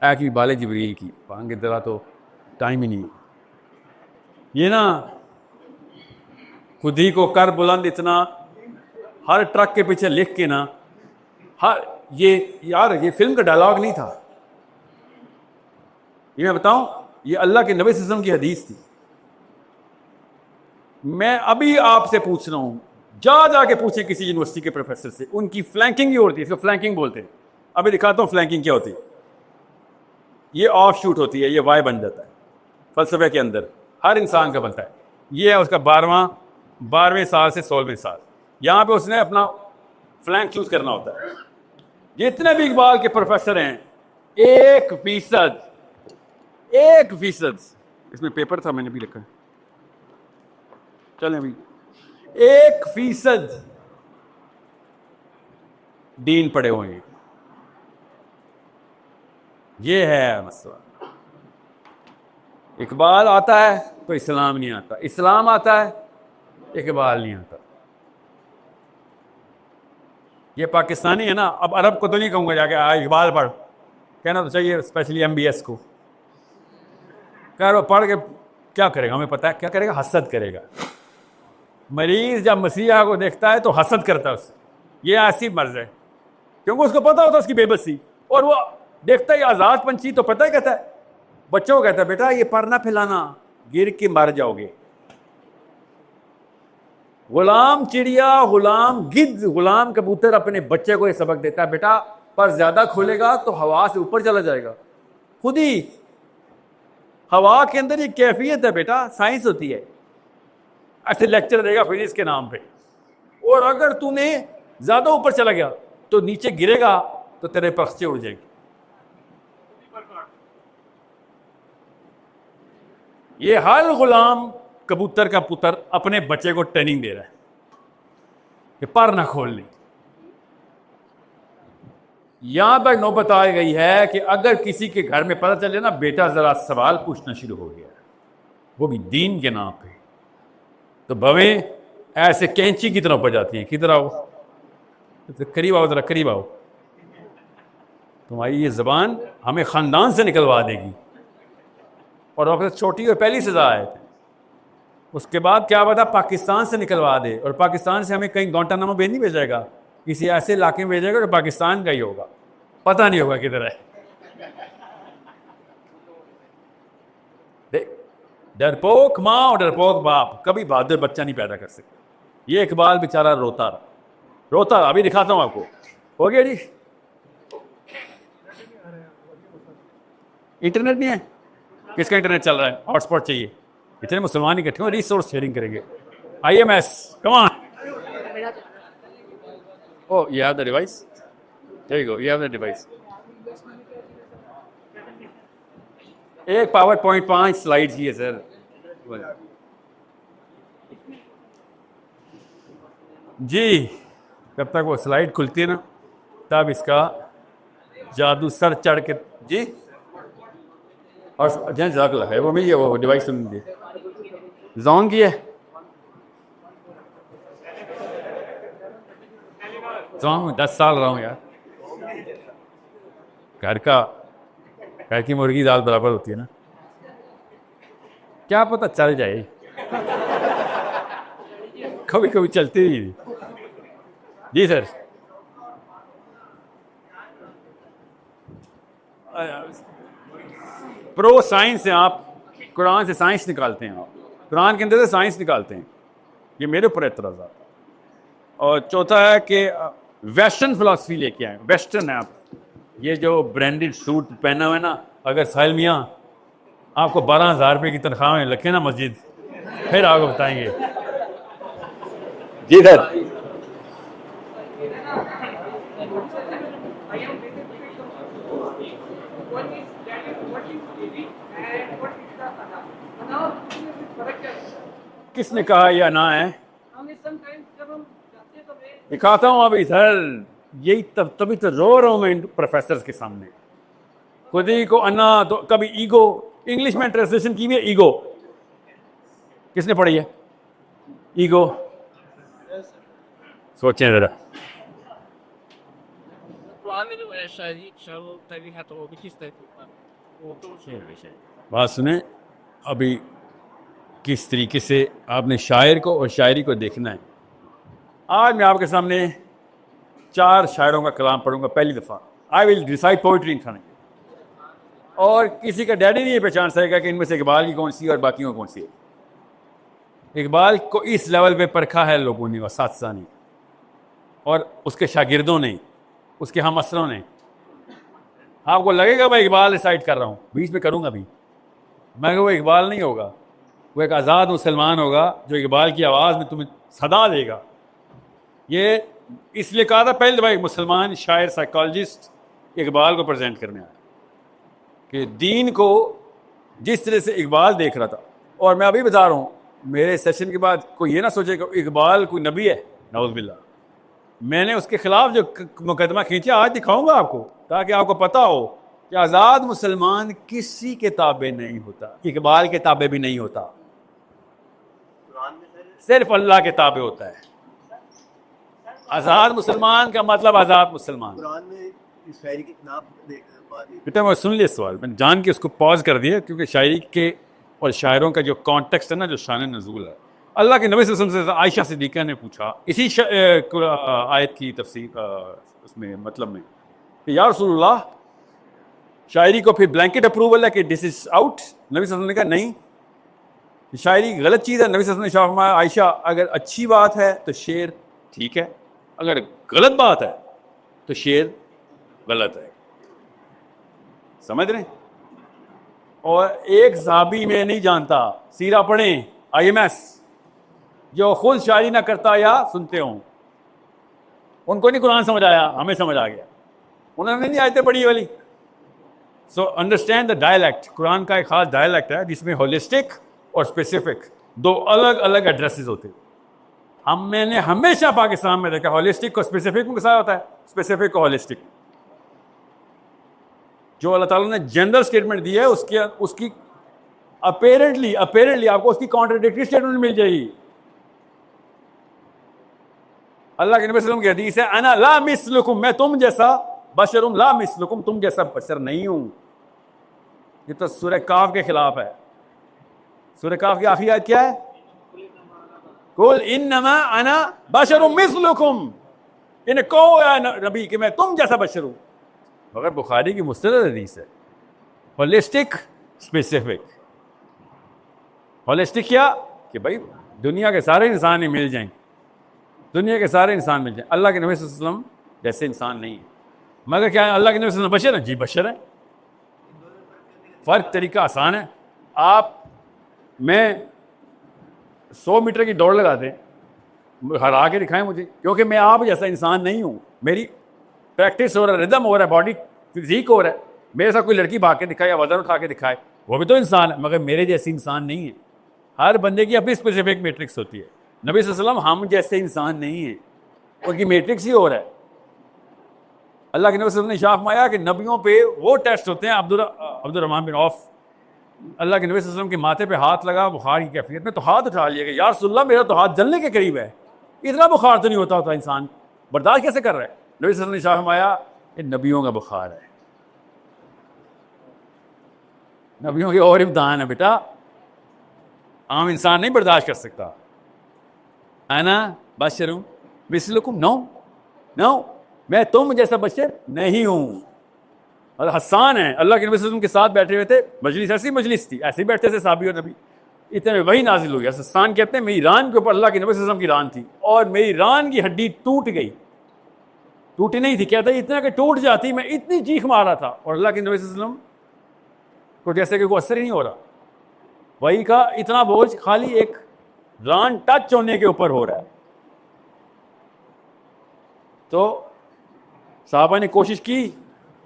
की बाले जिब्रील की। बांगे दरा तो टाइम ही नहीं, ये ना खुद ही को कर बुलंद इतना, हर ट्रक के पीछे लिख के ना, हर ये फिल्म का डायलॉग नहीं था, ये मैं बताऊं, ये अल्लाह के नबी सल्लल्लाहु अलैहि वसल्लम की हदीस थी। मैं अभी आपसे पूछ रहा हूं, जाके पूछे किसी यूनिवर्सिटी के प्रोफेसर से, उनकी फ्लैंकिंग ही होती है, इसको फ्लैंकिंग बोलते हैं। अभी दिखाता हूं फ्लैंकिंग क्या होती है। ये ऑफ शूट होती है, ये वाई बन जाता है फलसफे के अंदर, हर इंसान का बनता है। ये है उसका 12वें साल से 16वें साल, यहां पे उसने अपना फ्लैंक चूज करना होता है। जितने भी इकबाल के प्रोफेसर हैं 1%, इसमें पेपर था मैंने भी लिखा है, चलें अभी, 1% दीन पढ़े हुए हैं। ये है मसला। इकबाल आता है तो इस्लाम नहीं आता, इस्लाम आता है इकबाल नहीं आता। ये पाकिस्तानी है ना, अब अरब को तो नहीं कहूँगा जाके इकबाल पढ़, कहना तो चाहिए, स्पेशली MBS को। कह रहा पढ़ के क्या करेगा, हमें पता है क्या करेगा, हसद करेगा। मरीज जब मसीहा को देखता है तो हसद करता है उससे। ये ऐसी मर्ज है क्योंकि उसको पता होता है उसकी बेबसी, और वो देखता है आज़ाद पंछी तो पता ही कहता है, बच्चों को कहता है बेटा ये पर ना फैलाना, गिर के मर जाओगे। गुलाम चिड़िया, गुलाम गिद्ध, गुलाम कबूतर अपने बच्चे को ये सबक देता है, बेटा पर ज्यादा खोलेगा तो हवा से ऊपर चला जाएगा। खुद ही हवा के अंदर ये कैफियत है बेटा, साइंस होती है। ऐसे लेक्चर देगा फिजिक्स के नाम पे, और अगर तूने ज्यादा ऊपर चला गया तो नीचे गिरेगा तो तेरे पक्षे उड़ जाएंगे। ये हर गुलाम कबूतर का पुत्र अपने बच्चे को ट्रेनिंग दे रहा है कि पर ना खोलने। यहां तक नौबत आ गई है कि अगर किसी के घर में पता चले ना बेटा जरा सवाल पूछना शुरू हो गया, वो भी दीन के नाम पे, तो भवें ऐसे कैंची की तरह ऊपर जाती हैं। किधर आओ, तो करीब आओ, जरा करीब आओ, तुम्हारी ये जबान हमें खानदान से निकलवा देगी। और वक्त छोटी और पहली सजा है, उसके बाद क्या पता पाकिस्तान से निकलवा दे, और पाकिस्तान से हमें कहीं गुआंटानामो बे नहीं भेजेगा, किसी ऐसे इलाके में भेजेगा कि पाकिस्तान का ही होगा, पता नहीं होगा किधर है। डरपोक माँ और डरपोक बाप कभी बहादुर बच्चा नहीं पैदा कर सकते। ये इकबाल बेचारा रोता रहा। अभी दिखाता हूं आपको। हो गया जी, इंटरनेट नहीं है, किसका इंटरनेट चल रहा है, हॉटस्पॉट चाहिए, इतने मुसलमान इकट्ठे हो, रिसोर्स शेयरिंग करेंगे। IMS come on, oh you have the device, There you go. You have the device. एक पावर पॉइंट 5 स्लाइड ही है सर। जी, जब तक वो स्लाइड खुलती है ना तब इसका जादू सर चढ़ के जी। और जहाँ जाग लगा है वो मिल गया, वो डिवाइस सुन लीजिए। जॉन की है, जॉन में 10 साल रहा हूँ यार। घर की मुर्गी दाल बराबर होती है ना, क्या पता चल जाए, कभी कभी चलती ही। जी सर। प्रो साइंस हैं आप, कुरान से साइंस निकालते हैं, आप कुरान के अंदर से साइंस निकालते हैं, ये मेरे ऊपर एतराज़। और चौथा है कि वेस्टर्न फिलॉसफी लेके आए। वेस्टर्न है आप, ये जो ब्रांडेड सूट पहना हुआ है ना, अगर साहिल मियाँ आपको 12,000 रुपये की तनख्वाह में रखे ना मस्जिद, फिर आपको बताएंगे। जी सर। किसने कहा यह ना है? दिखाता हूँ अभी सर, यही तभी तो रो रहा हूँ मैं प्रोफेसर के सामने। खुद ही को अन्ना तो कभी ईगो, इंग्लिश में ट्रांसलेशन की है ईगो, किसने पढ़ी है ईगो? सोचें जरा। बात सुने अभी, किस तरीके से आपने शायर को और शायरी को देखना है। आज मैं आपके सामने 4 शायरों का कलाम पढ़ूंगा पहली दफ़ा। I will recite poetry in front, और किसी का डैडी नहीं पहचान सकेगा कि इनमें से इकबाल की कौन सी और बाकियों कौन सी है। इकबाल को इस लेवल पे परखा है लोगों ने, और साथसां ने, और उसके शागिर्दों ने, उसके हम असरों ने। आपको लगेगा मैं इकबाल रिसाइट कर रहा हूँ, बीच में करूँगा भी, मैं वो इकबाल नहीं होगा, वो एक आज़ाद मुसलमान होगा जो इकबाल की आवाज़ में तुम्हें सदा देगा। ये इसलिए कहा था पहले दफ़ा एक मुसलमान शायर साइकोलॉजिस्ट इकबाल को प्रेजेंट करने आया कि दीन को जिस तरह से इकबाल देख रहा था। और मैं अभी बता रहा हूँ, मेरे सेशन के बाद कोई ये ना सोचे कि इकबाल कोई नबी है, नऊज़ बिल्लाह। मैंने उसके खिलाफ जो मुकदमा खींचा आज दिखाऊंगा आपको, ताकि आपको पता हो कि आज़ाद मुसलमान किसी के ताबे नहीं होता, इकबाल के ताबे भी नहीं होता, सिर्फ अल्लाह के ताबे होता है। आज़ाद मुसलमान का मतलब आज़ाद मुसलमान। कुरान में इस शायरी की बेटा मैं सुन लिया सवाल, मैंने जान के उसको पॉज कर दिया, क्योंकि शायरी के और शायरों का जो कॉन्टेक्स्ट है ना, जो शान नज़ूल है। अल्लाह के नबी सल्लल्लाहु अलैहि वसल्लम से आयशा सिद्दीक़ा ने पूछा इसी आयत की तफसीर उसमें मतलब में कि या रसूलल्लाह, शायरी को फिर ब्लैंकेट अप्रूवल है कि दिस इज़ आउट? नबी सल्लल्लाहु अलैहि वसल्लम ने कहा नहीं, शायरी गलत चीज़ है। नबी सल्लल्लाहु अलैहि वसल्लम ने फरमाया आयशा, अगर अच्छी बात है तो शेर ठीक है, अगर गलत बात है तो शेर गलत है। समझ रहे? और एक साहबी में नहीं जानता, सीरा पढ़ें IMS, जो खुद शायरी ना करता या सुनते हों, उनको नहीं कुरान समझ आया, हमें समझ आ गया। उन्होंने नहीं आयतें पढ़ी वाली। So understand the dialect. Quran का एक खास डायलैक्ट है जिसमें होलिस्टिक और स्पेसिफिक दो अलग अलग एड्रेसेस होते हैं। मैंने हमेशा पाकिस्तान में देखा होलिस्टिक को स्पेसिफिक में कैसा होता है, स्पेसिफिक को होलिस्टिक। जो अल्लाह ताला ने जनरल स्टेटमेंट दी है उसकी अपेरेंटली आपको उसकी कॉन्ट्राडिक्टरी स्टेटमेंट मिल जाएगी। अल्लाह के नबी सल्लल्लाहु अलैहि वसल्लम की हदीस है, अना ला मिस्लुकुम, मैं तुम जैसा, बशरुम ला मिस्लुकुम, तुम जैसा बशर नहीं हूं। ये तो सूरह काफ के खिलाफ है। सूरह काफ की आखिरी आयत क्या है? कुल इन्नमा अना बशरुम मिस्लुकुम, इन्हें कहो या नबी कि मैं तुम जैसा बशर हूं। मगर बुखारी की मुस्तनद हदीस है। Holistic specific. होलिस्टिक क्या कि भाई दुनिया के सारे इंसान ही मिल जाएं, दुनिया के सारे इंसान मिल जाएं। अल्लाह के नबी सल्लल्लाहु अलैहि वसल्लम जैसे इंसान नहीं है, मगर क्या है, अल्लाह के नबी सल्लल्लाहु अलैहि वसल्लम बशर है? जी बशर है। फ़र्क तरीका आसान है। मैं 100 मीटर की दौड़ लगा दें, हरा के दिखाएं मुझे, क्योंकि मैं आप जैसा इंसान नहीं हूँ। मेरी प्रैक्टिस हो रहा है, रिदम हो रहा है, बॉडी फिजिक हो रहा है। मेरे साथ कोई लड़की भाग के दिखाए या वजन उठा के दिखाए, वो भी तो इंसान है, मगर मेरे जैसी इंसान नहीं है। हर बंदे की अपनी स्पेसिफिक मैट्रिक्स होती है। नबी सल्लल्लाहु अलैहि वसल्लम हम जैसे इंसान नहीं है, उनकी मैट्रिक्स ही हो रहा है। अल्लाह के नबी सल्लल्लाहु अलैहि वसल्लम ने शाफ माया कि नबियों पे वो टेस्ट होते हैं। अब्दुर्रहमान बिन औफ, अल्लाह के नबी सल्लल्लाहु अलैहि वसल्लम के माथे पे हाथ लगा बुखार की कैफियत में, तो हाथ उठा लिया कि या रसूलल्लाह मेरा तो हाथ जलने के करीब है, इतना बुखार तो नहीं होता इंसान बर्दाश्त कैसे कर रहा है। नबी सल्लल्लाहु अलैहि वसल्लम ने शाफ माया, ये नबियों का बुखार है, नबियों के और इम्तिहान है बेटा, आम इंसान नहीं बर्दाश्त कर सकता। आना बशरुम मिसलुकुम, नो नो, मैं तुम जैसा बशर नहीं हूं। और हसान है, अल्लाह के नबी सल्लल्लाहु अलैहि वसल्लम के साथ बैठे हुए थे, मजलिस ऐसी मजलिस थी, ऐसे ही बैठते थे साहबी और नबी। इतने में वही नाजिल हो गया। हसान कहते हैं मेरी रान के ऊपर अल्लाह के नबी सल्लल्लाहु अलैहि वसल्लम की रान थी और मेरी रान की हड्डी टूट गई, टूटी नहीं थी, कहता है इतना कि टूट जाती, मैं इतनी चीख मारा था और अल्लाह के नबी सल्लल्लाहु अलैहि वसल्लम को जैसे कि कोई असर ही नहीं हो रहा। वही का इतना बोझ खाली एक रान टच होने के ऊपर हो रहा है। तो साहबा ने कोशिश की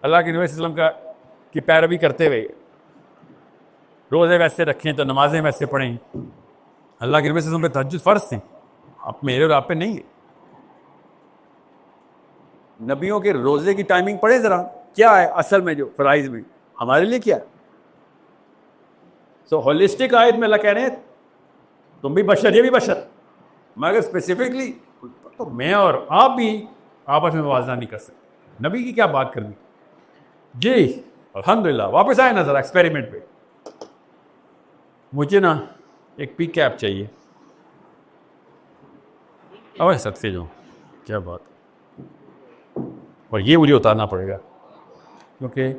अल्लाह के नबी सल्लल्लाहु अलैहि वसल्लम की पैरवी करते हुए, रोज़े वैसे रखें तो नमाजें वैसे पढ़ें। अल्लाह के नबी सल्लल्लाहु अलैहि वसल्लम पे तहज्जुद फ़र्ज़ थे, आप मेरे और आप पे नहीं है। नबियों के रोज़े की टाइमिंग पढ़े ज़रा, क्या है असल में जो फ़राइज़ में, हमारे लिए क्या है। सो होलिस्टिक आयत में अल्लाह कह रहे हैं तुम भी बशर, ये भी बशर, मगर स्पेसिफिकली तो मैं और आप भी आपस में मुवाज़ना नहीं कर सकते। नबी की क्या बात करनी। जी अल्हम्दुलिल्लाह, वापस आए ना ज़रा एक्सपेरिमेंट पे। मुझे ना एक पी कैप चाहिए। अरे सत्य जो क्या बात, और ये मुझे उतारना पड़ेगा क्योंकि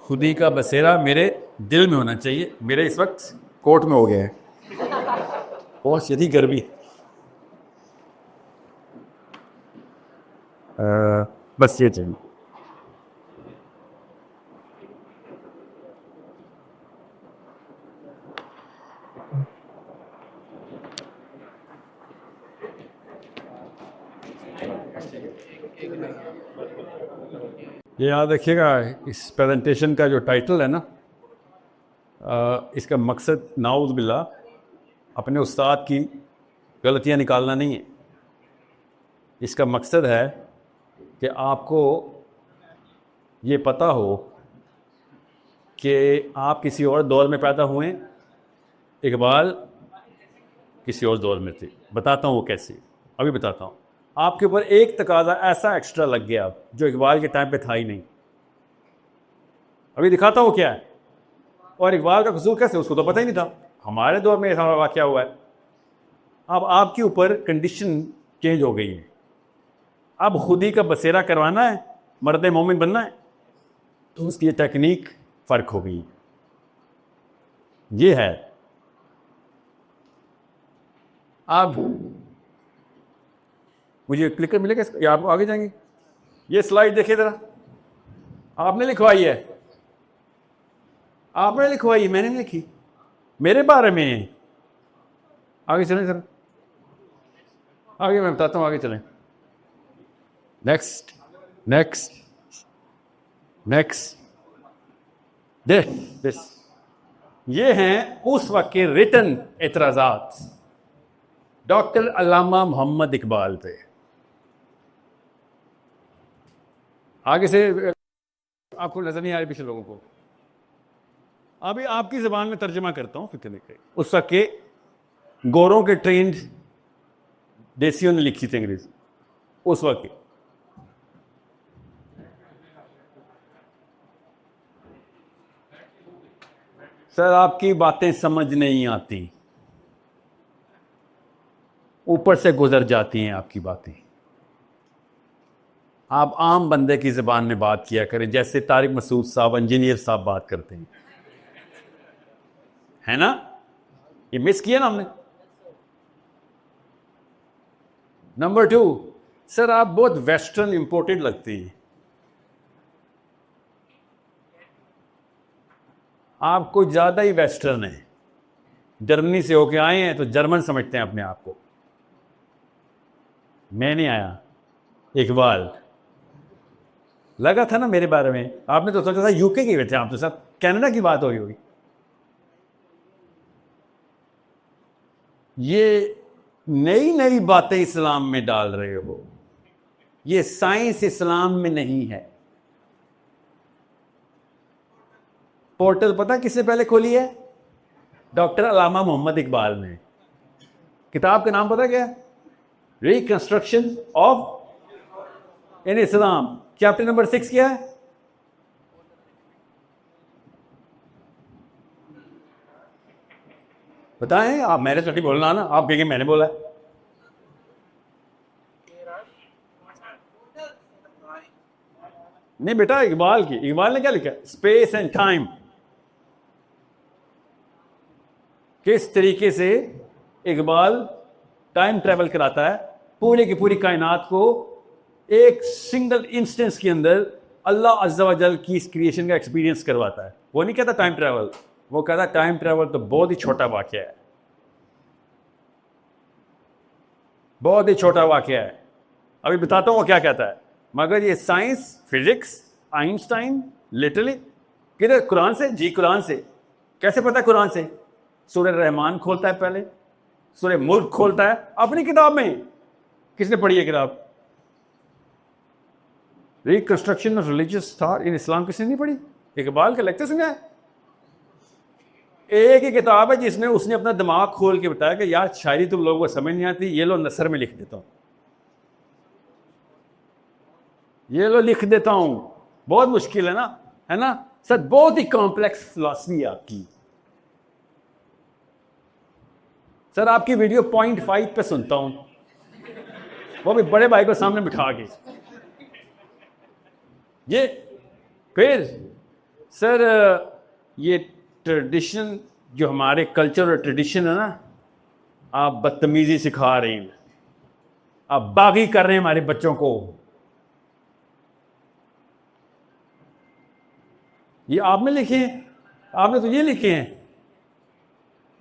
खुदी का बसेरा मेरे दिल में होना चाहिए। मेरे इस वक्त कोट में हो गया है, बहुत शदीद गर्मी। बस ये चाहिए। ये याद रखिएगा, इस प्रेजेंटेशन का जो टाइटल है ना, इसका मकसद नाउज़ बिल्लाह अपने उस्ताद की गलतियां निकालना नहीं है। इसका मकसद है कि आपको ये पता हो कि आप किसी और दौर में पैदा हुए, इकबाल किसी और दौर में थे। बताता हूँ वो कैसे, अभी बताता हूँ। आपके ऊपर एक तकाजा ऐसा एक्स्ट्रा लग गया जो इकबाल के टाइम पे था ही नहीं। अभी दिखाता हूँ क्या है। और इकबाल का कसूर कैसे, उसको तो पता ही नहीं था। हमारे दौर में ऐसा वाक़या हुआ है। अब आपके ऊपर कंडीशन चेंज हो गई है। अब खुदी का बसेरा करवाना है, मर्द मोमिन बनना है, तो उसकी टेक्निक फ़र्क हो गई। ये है। अब मुझे क्लिकर मिलेगा या आप आगे जाएंगे। ये स्लाइड देखिए ज़रा, आपने लिखवाई है, आपने लिखवाई, मैंने नहीं लिखी, मेरे बारे में। आगे चलें सर, आगे मैं बताता हूँ, आगे चलें। नेक्स्ट नेक्स्ट नेक्स्ट, दिस ये हैं उस वक्त के रिटन एतराज़ात डॉक्टर अल्लामा मोहम्मद इकबाल पे। आगे से आपको नजर नहीं आ रही पिछले लोगों को। अभी आपकी ज़बान में तर्जुमा करता हूँ, फिक्र नहीं करें। उस वक्त के गोरों के ट्रेंड देसियों ने लिखी थी अंग्रेजी, उस वक्त के। सर आपकी बातें समझ नहीं आती, ऊपर से गुजर जाती हैं आपकी बातें। आप आम बंदे की ज़बान में बात किया करें, जैसे तारिक मसूद साहब इंजीनियर साहब बात करते हैं, है ना। ये मिस किया ना हमने। नंबर 2, सर आप बहुत वेस्टर्न इंपोर्टेड लगती हैं। आप कुछ ज़्यादा ही वेस्टर्न है। जर्मनी से होके आए हैं तो जर्मन समझते हैं अपने आप को। मैं नहीं आया, इकबाल, लगा था ना मेरे बारे में, आपने तो सोचा था यूके के थे आप, तो सब कनाडा की बात हो रही होगी। ये नई नई बातें इस्लाम में डाल रहे हो, ये साइंस इस्लाम में नहीं है। पोर्टल पता किसने पहले खोली है? डॉक्टर अल्लामा मोहम्मद इकबाल ने। किताब का नाम पता क्या है? Reconstruction of in Islam, chapter number 6 क्या है? बताएं आप, मैंने तो नहीं बोलना ना, आप कहेंगे मैंने बोला है। नहीं बेटा, इकबाल की, इकबाल ने क्या लिखा? स्पेस एंड टाइम, किस तरीके से इकबाल टाइम ट्रेवल कराता है, पूरी की पूरी कायनात को एक सिंगल इंस्टेंस के अंदर अल्लाह अज़्ज़ा व जल की इस क्रिएशन का एक्सपीरियंस करवाता है। वो नहीं कहता टाइम ट्रेवल, वो कहता टाइम ट्रेवल तो बहुत ही छोटा वाकया है, बहुत ही छोटा वाकया है। अभी बताता हूं वो क्या कहता है। मगर ये साइंस, फिजिक्स, आइंस्टाइन लिटरली किधर? कुरान से जी, कुरान से। कैसे पता है? कुरान से। सूरह रहमान खोलता है पहले, सूरह मुल्क खोलता है अपनी किताब में। किसने पढ़ी है किताब? Reconstruction of religious thought in Islam किसने नहीं पढ़ी? इकबाल का लेक्चर सुना है? एक ही किताब है जिसमें उसने अपना दिमाग खोल के बताया कि यार शायरी तुम लोगों को समझ नहीं आती, ये लो नसर में लिख देता हूं, ये लो लिख देता हूं। बहुत मुश्किल है ना सर, बहुत ही कॉम्प्लेक्स फिलॉसफी है आपकी। सर आपकी वीडियो 0.5 पे सुनता हूं, वो भी बड़े भाई को सामने बिठा के। ये फिर सर ये ट्रेडिशन, जो हमारे कल्चर और ट्रेडिशन है ना, आप बदतमीजी सिखा रहे हैं, आप बागी कर रहे हैं हमारे बच्चों को। ये आपने लिखे हैं? आपने तो ये लिखे हैं।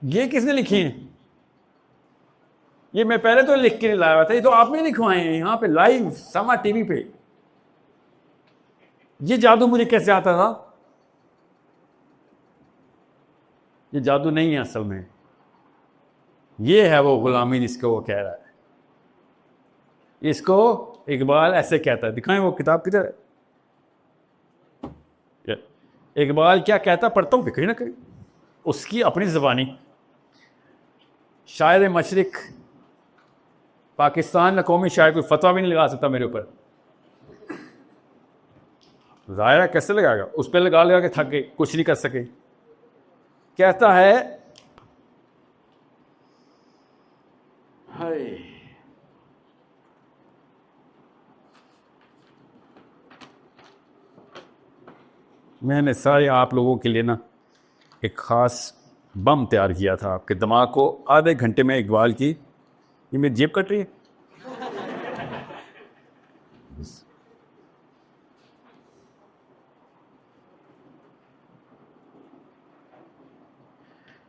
ये किसने लिखे हैं? ये मैं पहले तो लिख के नहीं लाया था, ये तो आपने लिखवाए हैं यहां पे लाइव समा टीवी पे। ये जादू मुझे कैसे आता था? ये जादू नहीं है असल में, ये है वो गुलामी जिसको वो कह रहा है। इसको इकबाल ऐसे कहता है। दिखाएं वो किताब किधर है? इकबाल क्या कहता, पढ़ता हूं कहीं ना कहीं उसकी अपनी ज़बानी। शायर मशरिक पाकिस्तान का कौमी शायर कोई फतवा भी नहीं लगा सकता मेरे ऊपर। ज़ाहिर है कैसे लगाएगा? उस पर लगा लगा के थक गए, कुछ नहीं कर सके। कहता है हाय, मैंने सारे आप लोगों के लिए ना एक ख़ास बम तैयार किया था, आपके दिमाग को आधे घंटे में इकबाल की। ये मेरी जेब कट रही है।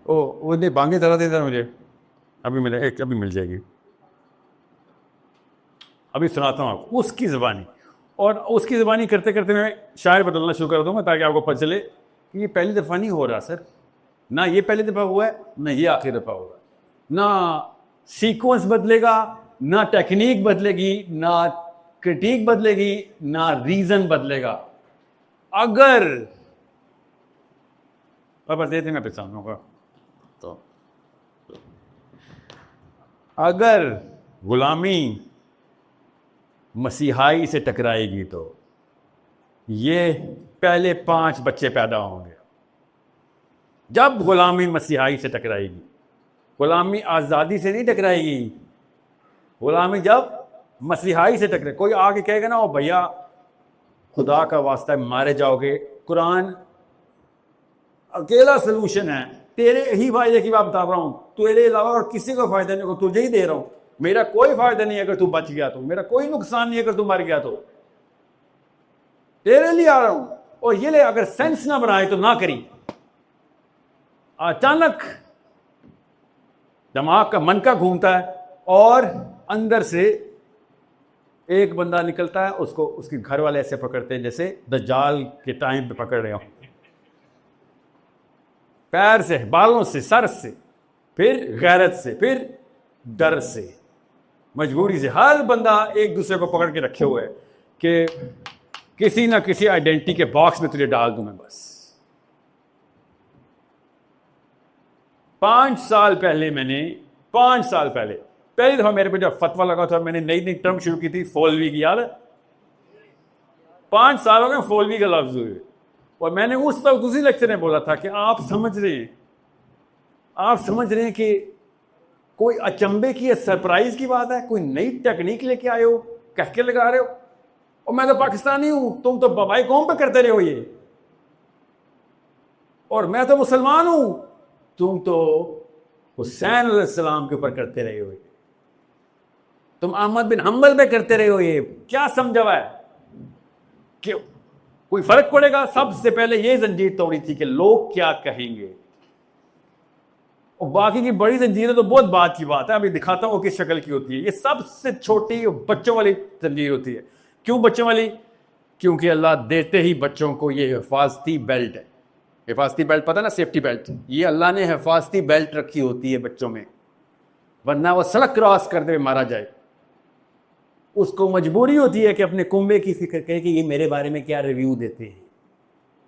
ओ वो नहीं, बांगे जरा दे मुझे, अभी मिले, एक अभी मिल जाएगी। अभी सुनाता हूँ आपको उसकी ज़बानी। और उसकी ज़बानी करते करते मैं शायर बदलना शुरू कर दूंगा ताकि आपको पता चले कि ये पहली दफ़ा नहीं हो रहा सर। ना ये पहली दफ़ा हुआ है, ना ये आखिरी दफ़ा होगा। ना सीक्वेंस बदलेगा, ना टेक्निक बदलेगी, ना क्रिटिक बदलेगी, ना रीज़न बदलेगा। अगर बस देते मैं पहचानूंगा तो अगर गुलामी मसीहाई से टकराएगी तो ये पहले 5 बच्चे पैदा होंगे। जब गुलामी मसीहाई से टकराएगी, गुलामी आज़ादी से नहीं टकराएगी, गुलामी जब मसीहाई से टकराए। कोई आके कहेगा ना, ओ भैया खुदा का वास्ता है मारे जाओगे, कुरान अकेला सलूशन है, तेरे ही फायदे की बात बता रहा हूं, तेरे अलावा और किसी को फायदा नहीं, तुझे ही दे रहा हूं, मेरा कोई फायदा नहीं है अगर तू बच गया तो, मेरा कोई नुकसान नहीं है अगर तू मर गया तो, तेरे लिए आ रहा हूं। और ये ले, अगर सेंस ना बनाए तो ना करी। अचानक दिमाग का मन का घूमता है और अंदर से एक बंदा निकलता है, उसको उसके घर वाले ऐसे पकड़ते हैं जैसे दज्जाल के टाइम पे पकड़ रहे हो, पैर से, बालों से, सर से, फिर गैरत से, फिर डर से, मजबूरी से। हर बंदा एक दूसरे को पकड़ के रखे हुए है कि किसी ना किसी आइडेंटिटी के बॉक्स में तुझे डाल दूं मैं बस। 5 साल पहले पहली दफा मेरे पे जब फतवा लगा था, मैंने नई नई टर्म शुरू की थी, फौलवी की, याद है? 5 सालों में फौलवी का लफ्ज हुए, और मैंने उस वक्त उसी लेक्चर में बोला था कि आप समझ रहे हैं कि कोई अचंभे की, सरप्राइज की बात है, कोई नई टेक्निक लेके आए हो, कह के लगा रहे हो, और मैं तो पाकिस्तानी हूं, तुम तो बबाई कौम पे करते रहे हो ये, और मैं तो मुसलमान हूं, तुम तो हुसैन अलैहिस्सलाम के ऊपर करते रहे हो, तुम अहमद बिन हम्बल पे करते रहे हो, ये क्या समझा हुआ है? क्यों कोई फर्क पड़ेगा? सबसे पहले ये जंजीर तोड़ी थी कि लोग क्या कहेंगे, और बाकी की बड़ी जंजीरें तो बहुत बात की बात है, अभी दिखाता हूं किस शक्ल की होती है। ये सबसे छोटी बच्चों वाली जंजीर होती है। क्यों बच्चों वाली? क्योंकि अल्लाह देते ही बच्चों को ये हिफाजती बेल्ट है। हिफाजती बेल्ट पता ना, सेफ्टी बेल्ट, ये अल्लाह ने हिफाजती बेल्ट रखी होती है बच्चों में, वरना वो सड़क क्रॉस करते हुए मारा जाए। उसको मजबूरी होती है कि अपने कुंबे की फिक्र करे कि ये मेरे बारे में क्या रिव्यू देते हैं,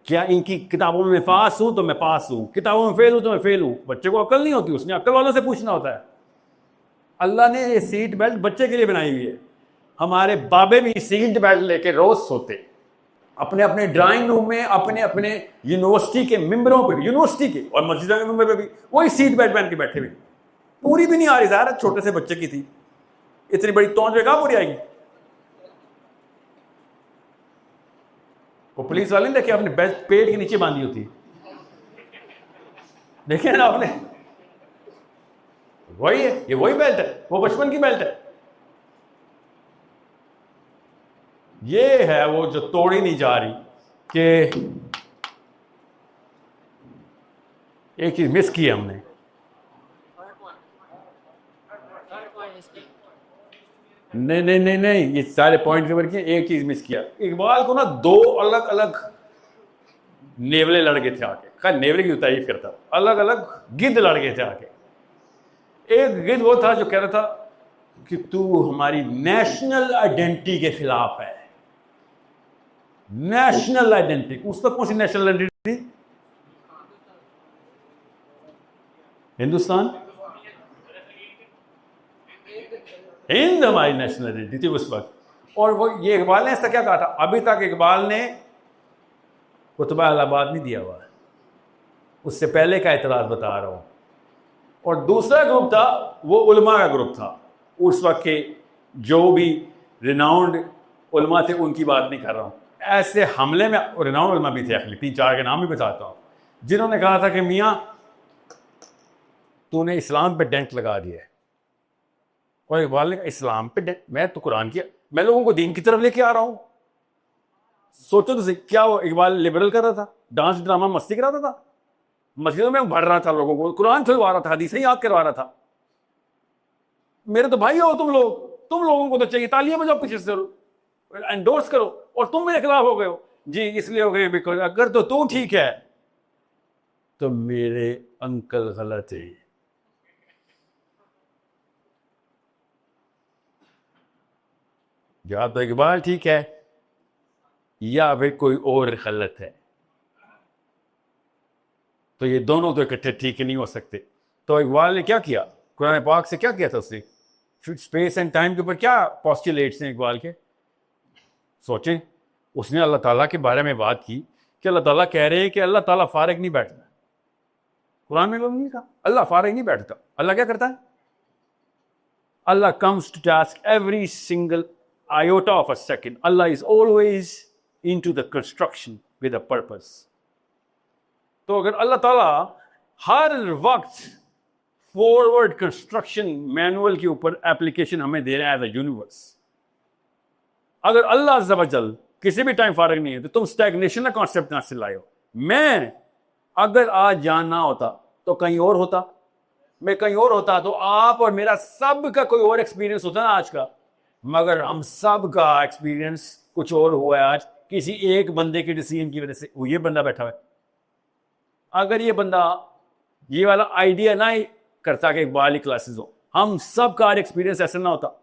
क्या इनकी किताबों में पास हूं तो मैं पास हूं, किताबों में फेल हूं तो मैं फेल हूं। बच्चे को अक्ल नहीं होती, उसने अक्ल वालों से पूछना होता है। अल्लाह ने ये सीट बेल्ट बच्चे के लिए बनाई हुई है। हमारे बाबे भी सीट बेल्ट लेके रोज सोते, अपने अपने ड्राइंग रूम में, अपने अपने यूनिवर्सिटी के मेंबरों पे भी, यूनिवर्सिटी के और मस्जिद के मेंबर पे भी वही सीट बेल्ट पहन के बैठे हुए। पूरी भी नहीं आ रही, ज़ाहिर छोटे से बच्चे की थी, इतनी बड़ी तौंज में कहां पूरी आएगी? वो पुलिस वाले ने देखे, अपने पेट के नीचे बांधी होती, देखे ना आपने? वही है, ये वही बेल्ट है, वो बचपन की बेल्ट है। ये है वो जो तोड़ी नहीं जा रही। कि एक चीज मिस की है हमने, नहीं, ये सारे पॉइंट कवर किए, एक चीज मिस किया। इकबाल को ना 2 अलग अलग नेवले लड़ गए थे आके, खैर नेवले की तारीफ करता, अलग अलग गिद्ध लड़ गए थे आके। एक गिद्ध वो था जो कह रहा था कि तू हमारी नेशनल आइडेंटिटी के खिलाफ है। नेशनल आइडेंटिटी, उस वक्त कौन सी नेशनल आइडेंटिटी थी? हिंदुस्तान, हिंद हमारी नेशनल आइडेंटिटी थी उस वक्त। और वो ये इकबाल ने ऐसा क्या कहा था? अभी तक इकबाल ने कुतबा इलाहाबाद नहीं दिया हुआ, उससे पहले का इतराज बता रहा हूं। और दूसरा ग्रुप था, वो उलमा का ग्रुप था। उस वक्त के जो भी रिनाउंड उलमा थे उनकी बात नहीं कर रहा हूं, ऐसे हमले में रिनाउंड उलमा भी थे, अखली 3-4 के नाम भी बताता हूं, जिन्होंने कहा था कि मियाँ तूने इस्लाम पे डेंट लगा दिया है। और इकबाल ने कहा इस्लाम पे डेंट? मैं तो कुरान की, मैं लोगों को दीन की तरफ लेके आ रहा हूं। सोचो तो सही, क्या वो इकबाल लिबरल कर रहा था, डांस ड्रामा मस्ती कराता था, मस्जिदों में भर रहा था, लोगों को कुरान खुलवा रहा था, हदीसें याद करवा रहा था? मेरे तो भाई हो तुम लोग, तुम लोगों को तो चाहिए तालियां बजाओ पीछे से, एंडोर्स करो, और तुम मेरे खिलाफ हो गए हो जी, इसलिए हो गए बिकॉज अगर तो तू ठीक है तो मेरे अंकल गलत है। या तो इकबाल ठीक है या फिर कोई और गलत है, तो ये दोनों तो इकट्ठे ठीक नहीं हो सकते। तो इकबाल ने क्या किया, कुरान पाक से क्या किया था उसने? स्पेस एंड टाइम के ऊपर क्या पॉस्टुलेट्स हैं इकबाल के? सोचें, उसने अल्लाह ताला के बारे में बात की कि अल्लाह ताला कह रहे हैं कि अल्लाह ताला फारिग नहीं बैठता। कुरान में नहीं लिखा अल्लाह फारिग नहीं बैठता। अल्लाह क्या करता है? अल्लाह comes to task every single iota of a second. Allah is always into the construction with a purpose. तो अगर अल्लाह ताला हर वक्त फॉरवर्ड कंस्ट्रक्शन मैनुअल के ऊपर एप्लीकेशन हमें दे रहा है एज अ यूनिवर्स, अगर अल्लाह अज़्ज़ा वजल किसी भी टाइम फारिग नहीं है, तो तुम स्टैग्नेशन का कॉन्सेप्ट ना से लाए हो। मैं अगर आज जानना होता तो कहीं और होता, मैं कहीं और होता तो आप और मेरा सब का कोई और एक्सपीरियंस होता ना आज का। मगर हम सब का एक्सपीरियंस कुछ और हुआ है आज, किसी एक बंदे के डिसीजन की वजह से। वो ये बंदा बैठा हुआ है, अगर ये बंदा ये वाला आइडिया ना ही करता कि इकबाल ही क्लासेस हो, हम सब का एक्सपीरियंस ऐसा ना होता।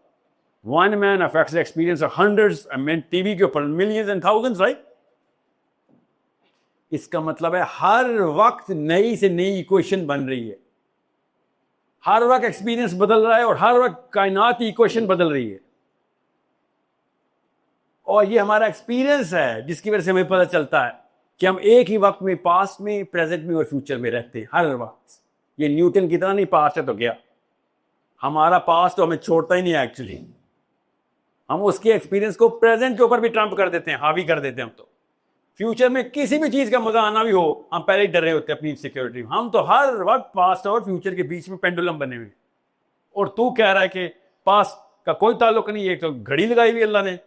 One man affects experience of hundreds, TV के ऊपर मिलियंस एंड थाउजेंड्स, राइट। इसका मतलब है हर वक्त नई से नई इक्वेशन बन रही है, हर वक्त एक्सपीरियंस बदल रहा है और हर वक्त कायनात की इक्वेशन बदल रही है। और ये हमारा एक्सपीरियंस है जिसकी वजह से हमें पता चलता है कि हम एक ही वक्त में, पास्ट में, प्रेजेंट में और फ्यूचर में रहते हैं हर वक्त। ये न्यूटन की तरह नहीं, पास्ट है तो गया, हमारा पास्ट तो हमें छोड़ता ही नहीं है। एक्चुअली हम उसके एक्सपीरियंस को प्रेजेंट के ऊपर भी ट्रम्प कर देते हैं, हावी कर देते हैं। हम तो फ्यूचर में किसी भी चीज का मजा आना भी हो, हम पहले ही डर रहे होते हैं अपनी सिक्योरिटी। हम तो हर वक्त पास्ट और फ्यूचर के बीच में पेंडुलम बने हुए। और तू कह रहा है कि पास्ट का कोई ताल्लुक नहीं है, तो घड़ी लगाई हुई अल्लाह ने,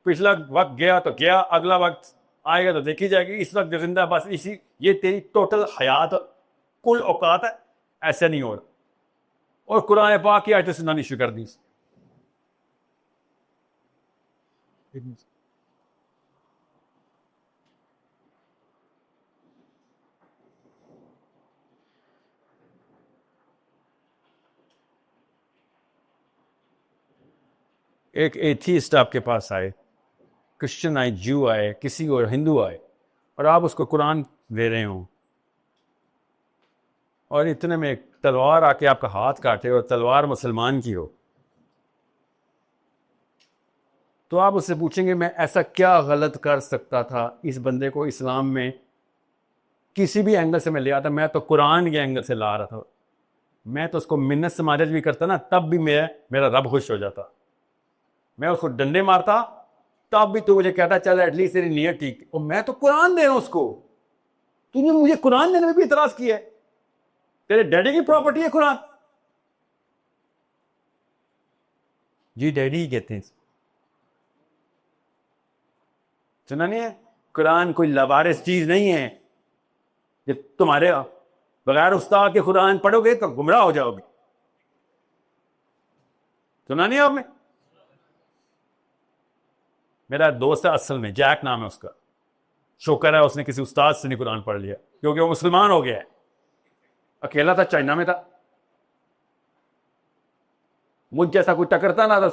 पिछला वक्त गया तो गया, अगला वक्त आएगा तो देखी जाएगी, इस वक्त जिंदा बस इसी, ये तेरी टोटल हयात कुल औकात है। ऐसा नहीं हो रहा। और कुरान पाक की आयतें सुनानी शुरू कर दी। एक एथीस्ट आपके पास आए, क्रिश्चियन आए, जू आए, किसी और हिंदू आए, और आप उसको कुरान दे रहे हो, और इतने में एक तलवार आके आपका हाथ काटे और तलवार मुसलमान की हो, तो आप उससे पूछेंगे मैं ऐसा क्या गलत कर सकता था, इस बंदे को इस्लाम में किसी भी एंगल से मैं ले आता। मैं तो कुरान के एंगल से ला रहा था, मैं तो उसको मिन्नत समाजत भी करता ना, तब भी मेरा रब खुश हो जाता। मैं उसको डंडे मारता तब भी तो मुझे कहता चल एटलीस्ट तेरी नीयत ठीक। और मैं तो कुरान दे रहा हूं उसको, तूने मुझे कुरान देने में भी इतराज किया है। तेरे डैडी की प्रॉपर्टी है कुरान। जी डैडी ही कहते हैं, सुना नहीं है? कुरान कोई लवारिस चीज नहीं है जो तुम्हारे बगैर उस्ताद के कुरान पढ़ोगे तो गुमराह हो जाओगे। सुना नहीं आपने? मेरा दोस्त है असल में, जैक नाम है उसका, शुक्र है उसने किसी उस्ताद से नहीं कुरान पढ़ लिया, क्योंकि वो मुसलमान हो गया है। अकेला था, चाइना में था, मुझ जैसा कोई टकरता ना था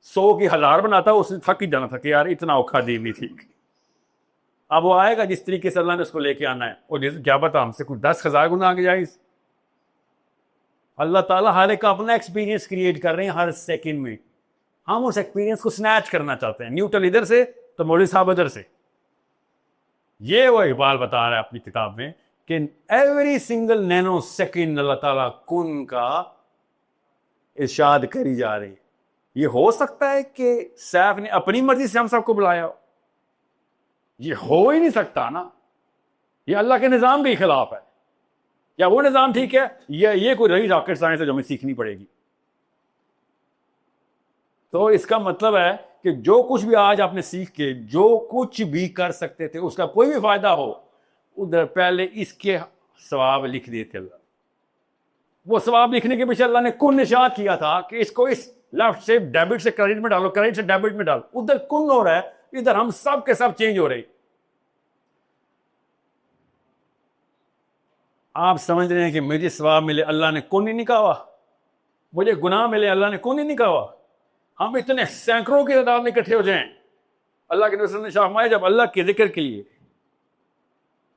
100 की 1000 बनाता, उसने थक ही जाना था कि यार इतना औखा दीन नहीं थी। अब वो आएगा जिस तरीके से अल्लाह ने उसको लेके आना है, और क्या पता हमसे कुछ 10,000 गुना आगे जाए। अल्लाह ताला हर एक का अपना एक्सपीरियंस क्रिएट कर रहे हैं हर सेकंड में। हम उस एक्सपीरियंस को स्नैच करना चाहते हैं, न्यूटन इधर से तो मौलवी साहब उधर से। ये वो इकबाल बता रहा है अपनी किताब में कि एवरी सिंगल नैनो सेकंड अल्लाह ताला कुन का इरशाद करी जा रही है। ये हो सकता है कि सैफ ने अपनी मर्जी से हम सबको बुलाया हो? ये हो ही नहीं सकता ना, ये अल्लाह के निज़ाम के खिलाफ है। या वो निज़ाम ठीक है, ये कोई रही रॉकेट साइंस है जो हमें सीखनी पड़ेगी। तो इसका मतलब है कि जो कुछ भी आज आपने सीख के जो कुछ भी कर सकते थे उसका कोई भी फायदा हो, उधर पहले इसके सवाब लिख दिए थे अल्लाह। वो सवाब लिखने के पीछे अल्लाह ने कुन निशात किया था कि इसको इस लेफ्ट से डेबिट से क्रेडिट में डालो, क्रेडिट से डेबिट में डालो। उधर कुन हो रहा है, इधर हम सब के सब चेंज हो रहे। आप समझ रहे हैं कि मुझे सवाब मिले, अल्लाह ने कुन ही नहीं कहा, मुझे गुनाह मिले, अल्लाह ने कुन ही नहीं कहा। हम इतने सैकड़ों की तादाद में इकट्ठे हो जाएं, अल्लाह के नबी ने फरमाया जब अल्लाह के जिक्र के लिए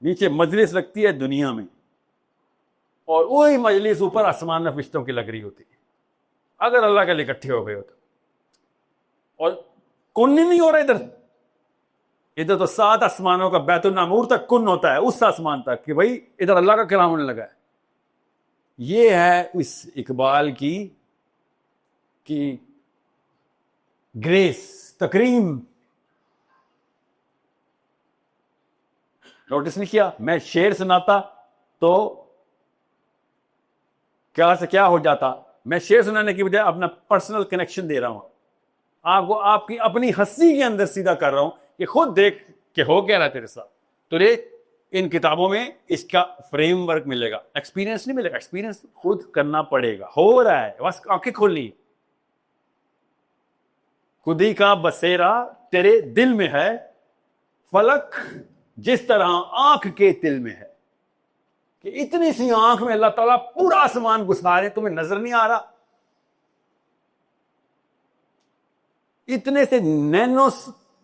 नीचे मजलिस लगती है दुनिया में, और वही मजलिस ऊपर आसमान में फरिश्तों की लग रही होती है, अगर अल्लाह के लिए इकट्ठे हो गए हो तो। और कुन ही नहीं हो रहा इधर तो 7 आसमानों का बैतुल मामूर तक कुन होता है, उस आसमान तक कि भाई इधर अल्लाह का कलाम होने लगा है। ये है इस इकबाल की ग्रेस, तकरीम। नोटिस नहीं किया? मैं शेर सुनाता तो क्या से क्या हो जाता। मैं शेर सुनाने की बजाय अपना पर्सनल कनेक्शन दे रहा हूं आपको, आपकी अपनी हंसी के अंदर सीधा कर रहा हूं कि खुद देख के हो क्या रहा है तेरे साथ। तुझे इन किताबों में इसका फ्रेमवर्क मिलेगा, एक्सपीरियंस नहीं मिलेगा, एक्सपीरियंस खुद करना पड़ेगा। हो रहा है, बस आंखें खोलनी। खुदी का बसेरा तेरे दिल में है, फलक जिस तरह आंख के तिल में है। कि इतनी सी आंख में अल्लाह ताला पूरा आसमान घुसा रहे, तुम्हें नजर नहीं आ रहा? इतने से नैनो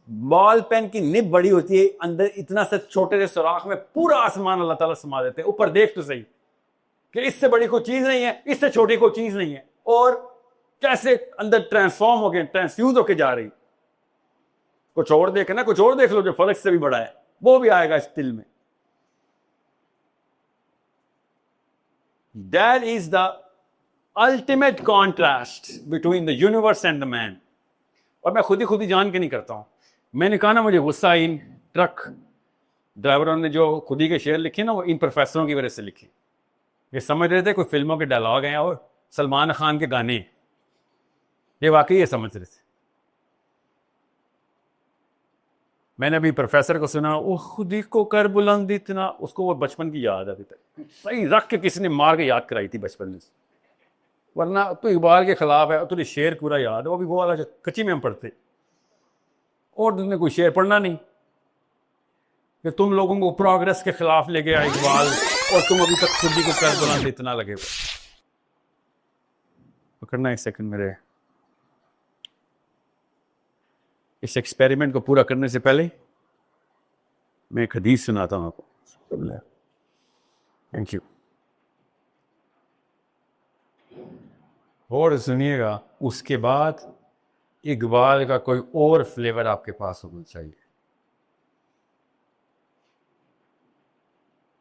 बॉल पेन की निब बड़ी होती है, अंदर इतना से छोटे से सुराख में पूरा आसमान अल्लाह ताला समा देते हैं। ऊपर देख तो सही कि इससे बड़ी कोई चीज नहीं है, इससे छोटी कोई चीज नहीं है, और कैसे अंदर ट्रांसफॉर्म हो गए, ट्रांसफ्यूज होके जा रही। कुछ और देखे ना, कुछ और देख लो जो फलक से भी बड़ा है, वो भी आएगा इस दिल में। That is the ultimate contrast between the universe and the man. और मैं खुद ही जान के नहीं करता हूं। मैंने कहा ना, मुझे गुस्सा इन ट्रक ड्राइवरों ने जो खुदी के शेर लिखे ना, वो इन प्रोफेसरों की वजह से लिखे। ये समझ रहे थे कोई फिल्मों के डायलॉग हैं और सलमान खान के गाने, ये वाकई ये समझ रहे थे। मैंने अभी प्रोफेसर को सुना, वो खुदी को कर बुलंद इतना, उसको वो बचपन की याद अभी तक सही रख के किसी ने मार के याद कराई थी बचपन में। वरना तो इकबाल के खिलाफ है, तुझे शेर पूरा याद है, वो भी वो वाला कच्ची में हम पढ़ते, और तुमने कोई शेर पढ़ना नहीं कि तुम लोगों को प्रोग्रेस के खिलाफ ले गया इकबाल, और तुम अभी तक खुदी को कर बुलंद इतना लगे। पकड़ना एक सेकंड मेरे, इस एक्सपेरिमेंट को पूरा करने से पहले मैं एक हदीस सुनाता हूं आपको। Thank you. और सुनिएगा, उसके बाद इकबाल का कोई और फ्लेवर आपके पास होना चाहिए।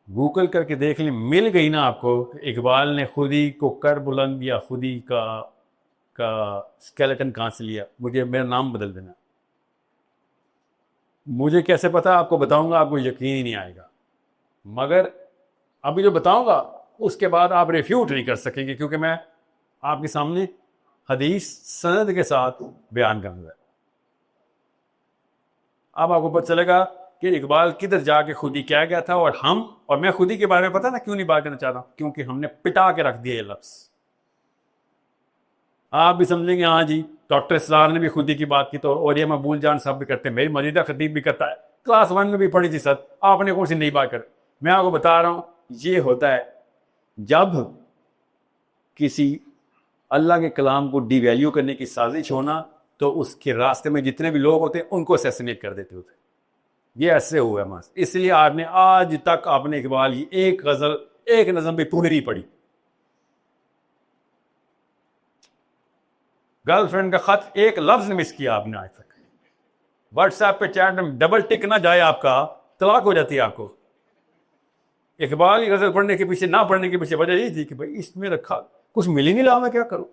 गूगल करके देख लें, मिल गई ना आपको, इकबाल ने खुदी को कर बुलंद या खुदी का स्केलेटन कहां से लिया, मुझे मेरा नाम बदल देना। मुझे कैसे पता, आपको बताऊंगा, आपको यकीन ही नहीं आएगा, मगर अभी जो बताऊंगा उसके बाद आप रिफ्यूट नहीं कर सकेंगे, क्योंकि मैं आपके सामने हदीस सनद के साथ बयान करूंगा। अब आपको पता चलेगा कि इकबाल किधर जाके खुदी क्या गया था। और मैं खुदी के बारे में पता ना क्यों नहीं बात करना चाहता, क्योंकि हमने पिटा के रख दिया ये लफ्ज। आप भी समझेंगे हाँ जी, डॉक्टर इसरार ने भी खुदी की बात की, तो और ये मकबूल जान साहब भी करते हैं, मेरी मजीदा खतीब भी करता है, क्लास 1 में भी पढ़ी थी सर, आपने कौन सी नई बात कर। मैं आपको बता रहा हूं, ये होता है जब किसी अल्लाह के कलाम को डिवैल्यू करने की साजिश होना, तो उसके रास्ते में जितने भी लोग होते हैं उनको असैसिनेट कर देते होते। ये ऐसे हुआ है मास, इसलिए आपने आज तक आपने इकबाल की एक गजल, एक नज़म भी पूरी नहीं पढ़ी। गर्लफ्रेंड का खत एक लफ्ज मिस किया आपने आज तक। व्हाट्सएप पे चैट में डबल टिक ना जाए आपका, तलाक हो जाती है आपको। इकबाल की गजल पढ़ने के पीछे, ना पढ़ने के पीछे वजह यही थी कि भाई इसमें रखा कुछ मिल ही नहीं रहा, मैं क्या करूं।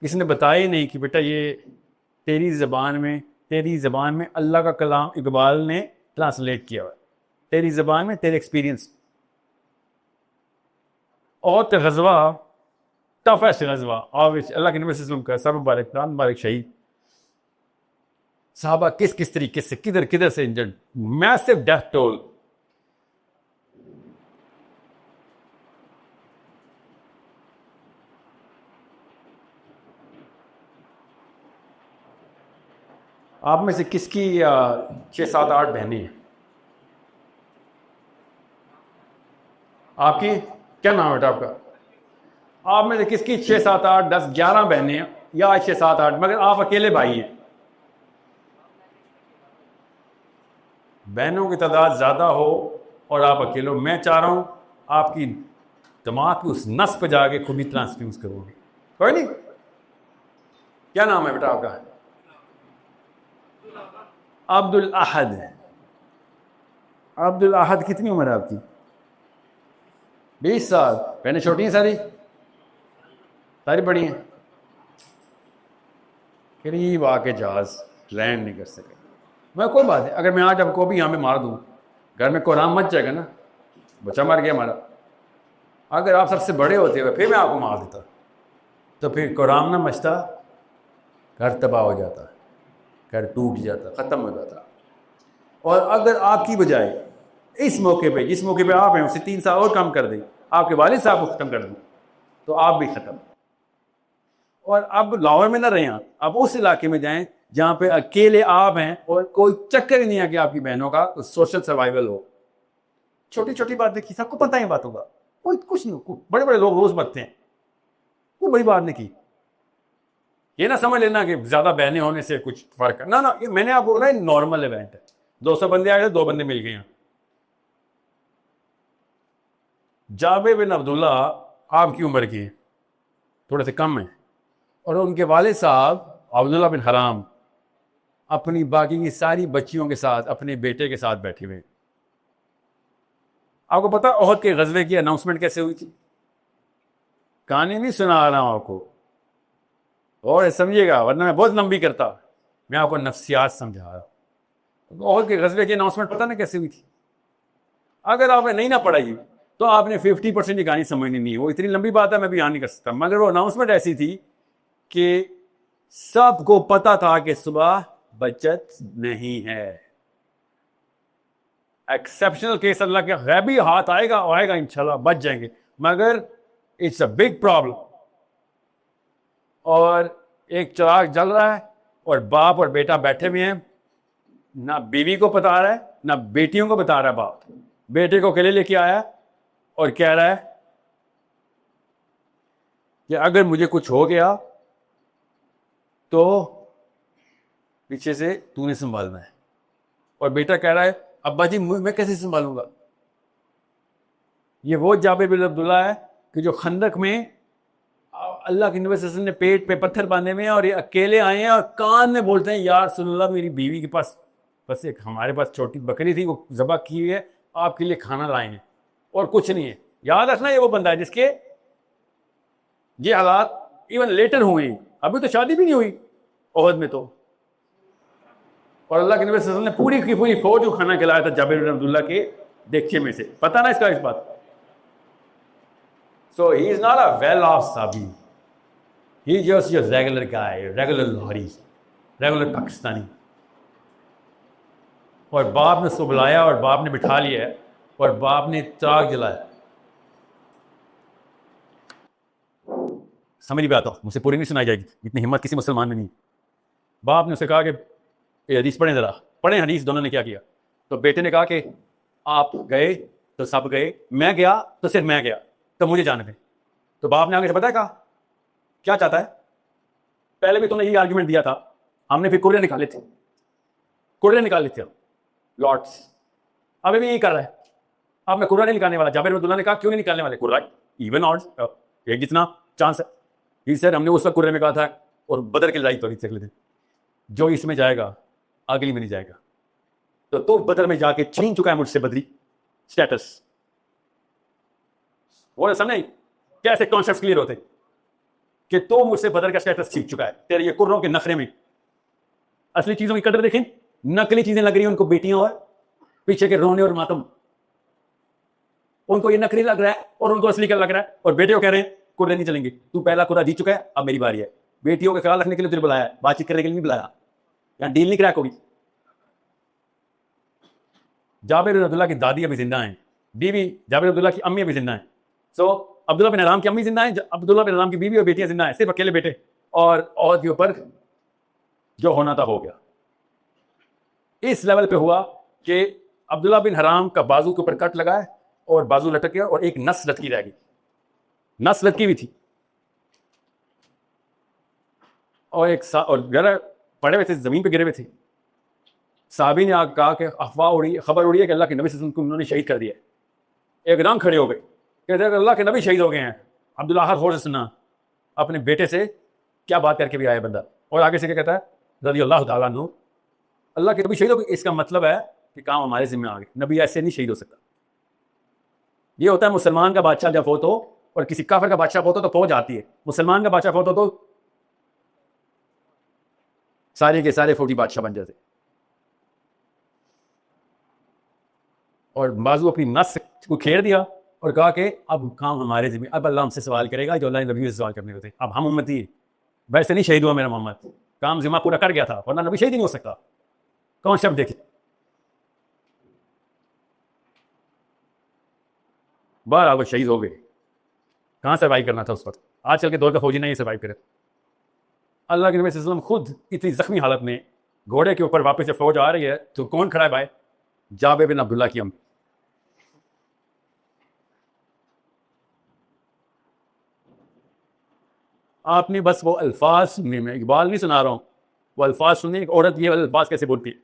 किसी ने बताया ही नहीं कि बेटा ये तेरी ज़बान में अल्लाह का कलाम इकबाल ने ट्रांसलेट किया हुआ है, तेरी ज़बान में, तेरे एक्सपीरियंस। और तो गज़वा टफेस्ट गज़वा, और अल्लाह के नबी सल्लल्लाहु अलैहि वसल्लम का सब मुबारक शहीद साहबा किस तरीके से, किधर से इंजर्ड, मैसिव डेथ टोल। आप में से किसकी 6, 7, 8 बहनें हैं? आपकी क्या नाम है बेटा आपका? आप में से किसकी 6, 7, 8, 10, 11 बहनें हैं, या 6, 7, 8, मगर आप अकेले भाई हैं? बहनों की तादाद ज़्यादा हो और आप अकेले हो। मैं चाह रहा हूं आपकी दिमाग की उस नस पे जाके खुद ही ट्रांसफ्यूज करोगे। कोई नहीं, क्या नाम है बेटा आपका? अब्दुल अहद। अब्दुल अहद, कितनी उम्र है आपकी? 20 साल। बहनें छोटी हैं सारी बड़ी हैं? करीब आके जहाज लैंड नहीं कर सके। मैं कोई बात है, अगर मैं आज आपको भी यहाँ पे मार दूँ, घर में कोराम मच जाएगा ना, बच्चा मर गया हमारा। अगर आप सबसे बड़े होते हुए फिर मैं आपको मार देता, तो फिर कोराम ना मचता, घर तबाह हो जाता, घर टूट जाता, ख़त्म हो जाता। और अगर आपकी बजाय इस मौके पे, जिस मौके पे आप हैं, उसे 3 साल और कम कर दें, आपके वालिद साहब को ख़त्म कर दूँ, तो आप भी ख़त्म। और अब लाहौर में ना रहें आप, अब उस इलाके में जाएं जहाँ पे अकेले आप हैं और कोई चक्कर ही नहीं है कि आपकी बहनों का तो सोशल सर्वाइवल हो। छोटी छोटी बात देखी, सबको पता है बातों का, कोई कुछ नहीं, बड़े बड़े लोग रोज बचते हैं, कोई बड़ी बात नहीं की। ये ना समझ लेना कि ज्यादा बहनें होने से कुछ फर्क है, ना ये मैंने आपको बोला नॉर्मल इवेंट है। 200 बंदे आए थे, 2 बंदे मिल गए हैं। जाबिर बिन अब्दुल्ला आपकी उम्र की, थोड़े से कम है, और उनके वालिद साहब अब्दुल्ला बिन हराम अपनी बाकी की सारी बच्चियों के साथ अपने बेटे के साथ बैठे हुए। आपको पता ओहद के गजवे की अनाउंसमेंट कैसे हुई थी? कहानी नहीं सुना रहा हूं आपको, और समझिएगा वरना मैं बहुत लंबी करता। मैं आपको नफ्सियात समझा रहा हूं। ओहद के गजवे की अनाउंसमेंट पता ना कैसे हुई थी? अगर आपने नहीं ना पढ़ाई तो आपने 50% की कहानी समझनी नहीं है। वो इतनी लंबी बात है, मैं भी यहाँ नहीं कर सकता, मगर वो अनाउंसमेंट ऐसी थी कि सबको पता था कि सुबह बचत नहीं है। एक्सेप्शनल केस अल्लाह के गैबी हाथ आएगा और आएगा, इंशाल्लाह बच जाएंगे, मगर इट्स अ बिग प्रॉब्लम। और एक चिराग जल रहा है और बाप और बेटा बैठे हुए हैं, ना बीवी को बता रहा है ना बेटियों को बता रहा है। बाप बेटे को अकेले लेके आया और कह रहा है कि अगर मुझे कुछ हो गया तो पीछे से तूने संभालना है। और बेटा कह रहा है अब्बा जी मैं कैसे संभालूंगा? ये वो जाबिर बिन अब्दुल्ला है कि जो खंदक में अल्लाह के नबी सल्लल्लाहु अलैहि वसल्लम ने पेट पे पत्थर बांधे हुए हैं और ये अकेले आए हैं और कान में बोलते हैं यार रसूलुल्लाह मेरी बीवी के पास बस एक हमारे पास छोटी बकरी थी, वो ज़बह की हुई है, आपके लिए खाना लाए हैं और कुछ नहीं है। याद रखना ये वो बंदा है जिसके ये हालात इवन लेटर हुए, अभी तो शादी भी नहीं हुई ओहद में तो। और अल्लाह के नबी सल्लल्लाहु अलैहि वसल्लम ने पूरी की पूरी फौज को खाना खिलाया था जाबिर बिन अब्दुल्ला के देगचे में से। पता ना इसका इस बात। So he is not a well off साबी, he just your regular guy, regular Lahori, regular Pakistani. और बाप ने उसको बुलाया और बाप ने बिठा लिया है और बाप ने चिराग जलाया। समझ नहीं आता, मुझसे पूरी नहीं सुनाई जाएगी, इतनी हिम्मत किसी मुसलमान में नहीं। बाप ने उसे कहा कि ये हदीस पढ़ें, जरा पढ़ें हदीस। दोनों ने क्या किया? तो बेटे ने कहा कि आप गए तो सब गए, मैं गया तो सिर्फ मैं गया, तो मुझे जाने दें। तो बाप ने आगे से पता है कहा क्या चाहता है? पहले भी तुमने ये आर्ग्यूमेंट दिया था, हमने फिर कुर्रे निकाले थे, कुर्रे निकाले थे लॉर्ड्स, अभी भी यही कर रहा है। अब मैं कुर्रा नहीं निकालने वाला। जाबिर बिन अब्दुल्ला ने कहा क्यों नहीं निकालने वाले? कुर्रा इवन ऑड्स, एक जितना चांस है। ही सर हमने उस वक्त कुर्रे में कहा था और बदर की लड़ाई तो अगले दिन, जो इसमें जाएगा अगली में नहीं जाएगा। तो तू बदर में जाके छीन चुका है मुझसे बदरी स्टेटस। वो समझे कैसे कॉन्सेप्ट क्लियर होते कि तो मुझसे बदर का स्टेटस छीन चुका है तेरे ये कुर्रों के नखरे में। असली चीजों की कदर देखें, नकली चीजें लग रही हैं उनको बेटियां और पीछे के रोने और मातम, उनको ये नकली लग रहा है और उनको असली का लग रहा है। और बेटे को कह रहे हैं कुर्रे नहीं चलेंगे, तू पहला कुर्रा जीत चुका है, अब मेरी बारी है। बेटियों का ख्याल रखने के लिए तुझे बुलाया है, बातचीत करने के लिए नहीं बुलाया। यहां डील नहीं क्रैक होगी। जाबिर बिन अब्दुल्ला की दादी अभी जिंदा हैं, बीवी जाबिर बिन अब्दुल्ला की अम्मी अभी जिंदा हैं। सो अब्दुल्ला बिन हराम की अम्मी जिंदा हैं, अब्दुल्ला बिन हराम की बीवी और बेटियां जिंदा हैं, सिर्फ अकेले बेटे। और के ऊपर जो होना था हो गया। इस लेवल पे हुआ कि अब्दुल्ला बिन हराम का बाजू के ऊपर कट लगा है और बाजू लटक गया और एक नस लटकी रह गई, नस लटकी हुई थी। और और गिरा पड़े हुए थे, जमीन पे गिरे हुए थे। साहबी ने आग कहा कि अफवाह उड़ी, खबर उड़ी है कि अल्लाह के नबी से उनको उन्होंने शहीद कर दिया। एकदम खड़े हो गए कहते हैं अल्लाह के नबी शहीद हो गए हैं। अब्दुल्ला हर होश से सुना, अपने बेटे से क्या बात करके भी आया बंदा। और आगे से क्या कहता है रज़ी अल्लाह तआला अन्हु, अल्लाह के नबी शहीद हो गए, इसका मतलब है कि काम हमारे जिम्मे आ गए। नबी ऐसे नहीं शहीद हो सकता। ये होता है मुसलमान का बादशाह जब हो तो, और किसी काफिर का बादशाह हो तो फौज आती है। मुसलमान का बादशाह हो तो सारे के सारे फौजी बादशाह बन जाते। और बाजू अपनी नस को खेर दिया और कहा कि अब काम हमारे जिम्मे, अब अल्लाह हमसे सवाल करेगा जो अल्लाह ने नबी से सवाल करने को थे। अब हम उम्मती है, वैसे नहीं शहीद हुआ मेरा मोहम्मद, काम जिम्मा पूरा कर गया था, वरना नबी शहीद ही नहीं हो सकता। कौन शब्द देखे बार आप शहीद हो गए। कहाँ सर्वाइव करना था उस वक्त? आजकल के दौर का फौजी नहीं सर्वाइव करे। अल्लाह के नबी सल्लल्लाहु अलैहि वसल्लम खुद इतनी जख्मी हालत में घोड़े के ऊपर वापस से फौज आ रही है तो कौन खड़ा है भाई? जाबिर बिन अब्दुल्ला की अम्मी। आपने बस वो अल्फाज सुनने में, इकबाल नहीं सुना रहा हूं, वो अल्फाज सुनने, एक औरत ये अल्फाज कैसे बोलती है,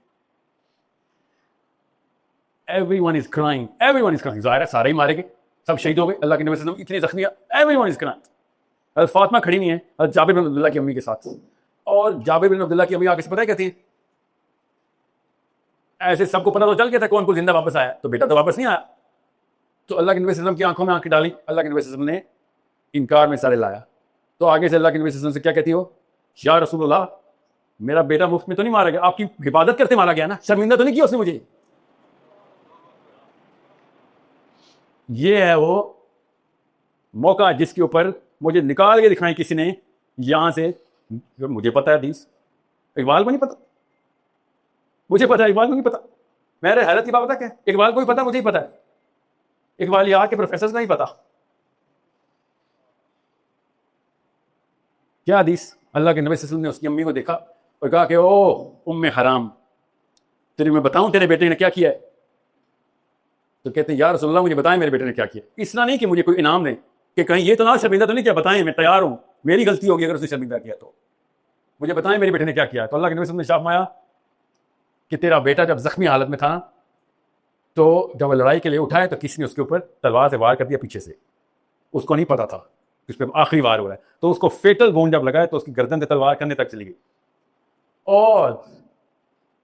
everyone is crying, everyone is crying. जाहिर है सारे ही मारे गए, सब शहीद हो गए। अल्लाह के नबी सल्लल्लाहु अलैहि वसल्लम इतनी जख्मी, एवरीवन इज क्राइंग। अल फातिमा खड़ी हुई है और जाबिर बिन अब्दुल्ला की अम्मी के साथ, और जाबिर बिन अब्दुल्ला की अम्मी आगे से पता है कहती है, ऐसे सबको पता तो चल गया था कौन को जिंदा वापस आया, तो बेटा तो वापस नहीं आया। तो अल्लाह के नबी सल्लल्लाहु अलैहि वसल्लम की आंखों में आंखें डाली, अल्लाह के नबी सल्लल्लाहु अलैहि वसल्लम ने इनकार में सारे लाया। तो आगे से अल्लाह के नबी सल्लल्लाहु अलैहि वसल्लम से क्या कहती हो, या रसूलुल्लाह, मेरा बेटा मुफ्त में तो नहीं मारा गया, आपकी हिफाजत करते मारा गया ना, शर्मिंदा तो नहीं किया उसने मुझे। ये है वो मौका जिसके ऊपर मुझे निकाल के दिखाएं किसी ने यहां से। मुझे पता है हदीस, इकबाल को नहीं पता, मुझे पता है, इकबाल को नहीं पता। मेरे हैरत की बात पता क्या, इकबाल को भी पता, मुझे ही पता है, इकबाल यहाँ के प्रोफेसर को नहीं पता। क्या हदीस, अल्लाह के नबी सल्लल्लाहु अलैहि वसल्लम ने उसकी अम्मी को देखा और कहा कि ओ उम्मे हराम, तेरे मैं बताऊं तेरे बेटे ने क्या किया है? तो कहते हैं या रसूलल्लाह मुझे बताएं मेरे बेटे ने क्या किया। इसलिए नहीं कि मुझे कोई इनाम दें, कि कहीं ये तो ना शर्मिंदा तो नहीं किया, बताएं, मैं तैयार हूं, मेरी गलती होगी अगर उसने शर्मिंदा किया तो मुझे बताएं मेरे बेटे ने क्या किया। तो अल्लाह के नबी सल्लल्लाहु अलैहि वसल्लम ने फरमाया कि तेरा बेटा जब जख्मी हालत में था तो जब वो लड़ाई के लिए उठाए तो किसी ने उसके ऊपर तलवार से वार कर दिया पीछे से, उसको नहीं पता था इस पर आखिरी वार हो रहा है, तो उसको फेटल वोंड जब लगाए तो उसकी गर्दन से तलवार कंधे तक चली गई, और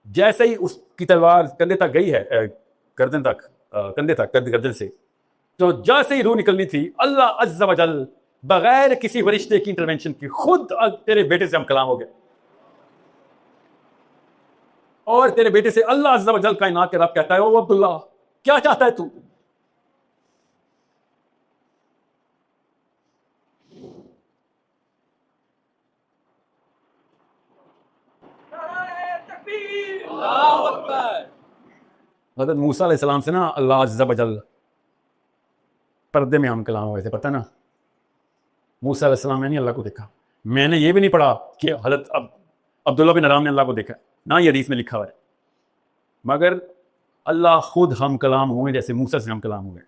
जैसे ही उसकी तलवार कंधे तक गई है, गर्दन तक, कंधे तक, गर्दन से, तो जैसे ही रूह निकलनी थी, अल्लाह अज़्ज़ा वजल बगैर किसी फरिश्ते की इंटरवेंशन की खुद तेरे बेटे से हम कलाम हो गए, और तेरे बेटे से अल्लाह अज़्ज़ा वजल कायनात के रब कहता है, ओ अब्दुल्ला क्या चाहता है तू? हज़रत मूसा अलैहिस्सलाम से ना अल्लाह अज़्ज़ा वजल पर्दे में हम कलाम हुए थे, पता ना, मूसा अलैहिस्सलाम ने नहीं अल्लाह को देखा। मैंने ये भी नहीं पढ़ा कि हज़रत अब्दुल्ला बिन हराम ने अल्लाह को देखा, ना ये हदीस में लिखा हुआ है, मगर अल्लाह खुद हम कलाम हुए जैसे मूसा से हम कलाम हुए।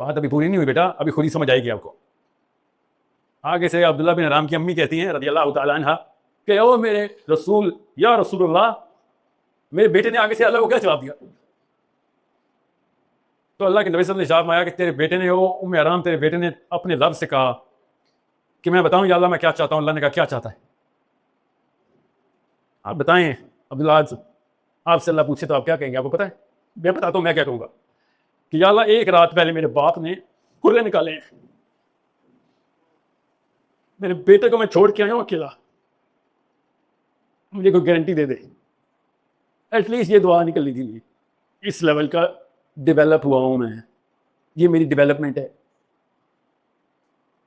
बात अभी पूरी नहीं हुई बेटा, अभी खुद ही समझ आएगी आपको। आगे से अब्दुल्ला बिन हराम की अम्मी कहती हैं रज़ियल्लाहु ताला अन्हा कि ओ मेरे रसूल, या रसूलुल्लाह, मेरे बेटे ने आगे से अल्लाह को क्या जवाब दिया? तो अल्लाह के नबी सल्लल्लाहु अलैहि वसल्लम ने आया कि तेरे बेटे ने, ओ उम्मे हराम, तेरे बेटे ने अपने लफ्ज़ से कहा कि मैं बताऊं या अल्लाह मैं क्या चाहता हूं। अल्लाह ने कहा क्या चाहता है, आप बताएं अब्दुल्ला, आपसे अल्लाह पूछे तो आप क्या कहेंगे? आपको पता है? मैं बताता हूं मैं क्या कहूंगा कि या अल्लाह एक रात पहले मेरे बाप ने खुले निकाले हैं, मेरे बेटे को मैं छोड़ के आया हूं अकेला, मुझे कोई गारंटी दे दे, एटलीस्ट ये दुआ निकलनी थी। इस लेवल का डेवलप हुआ हूं मैं, ये मेरी डेवलपमेंट है,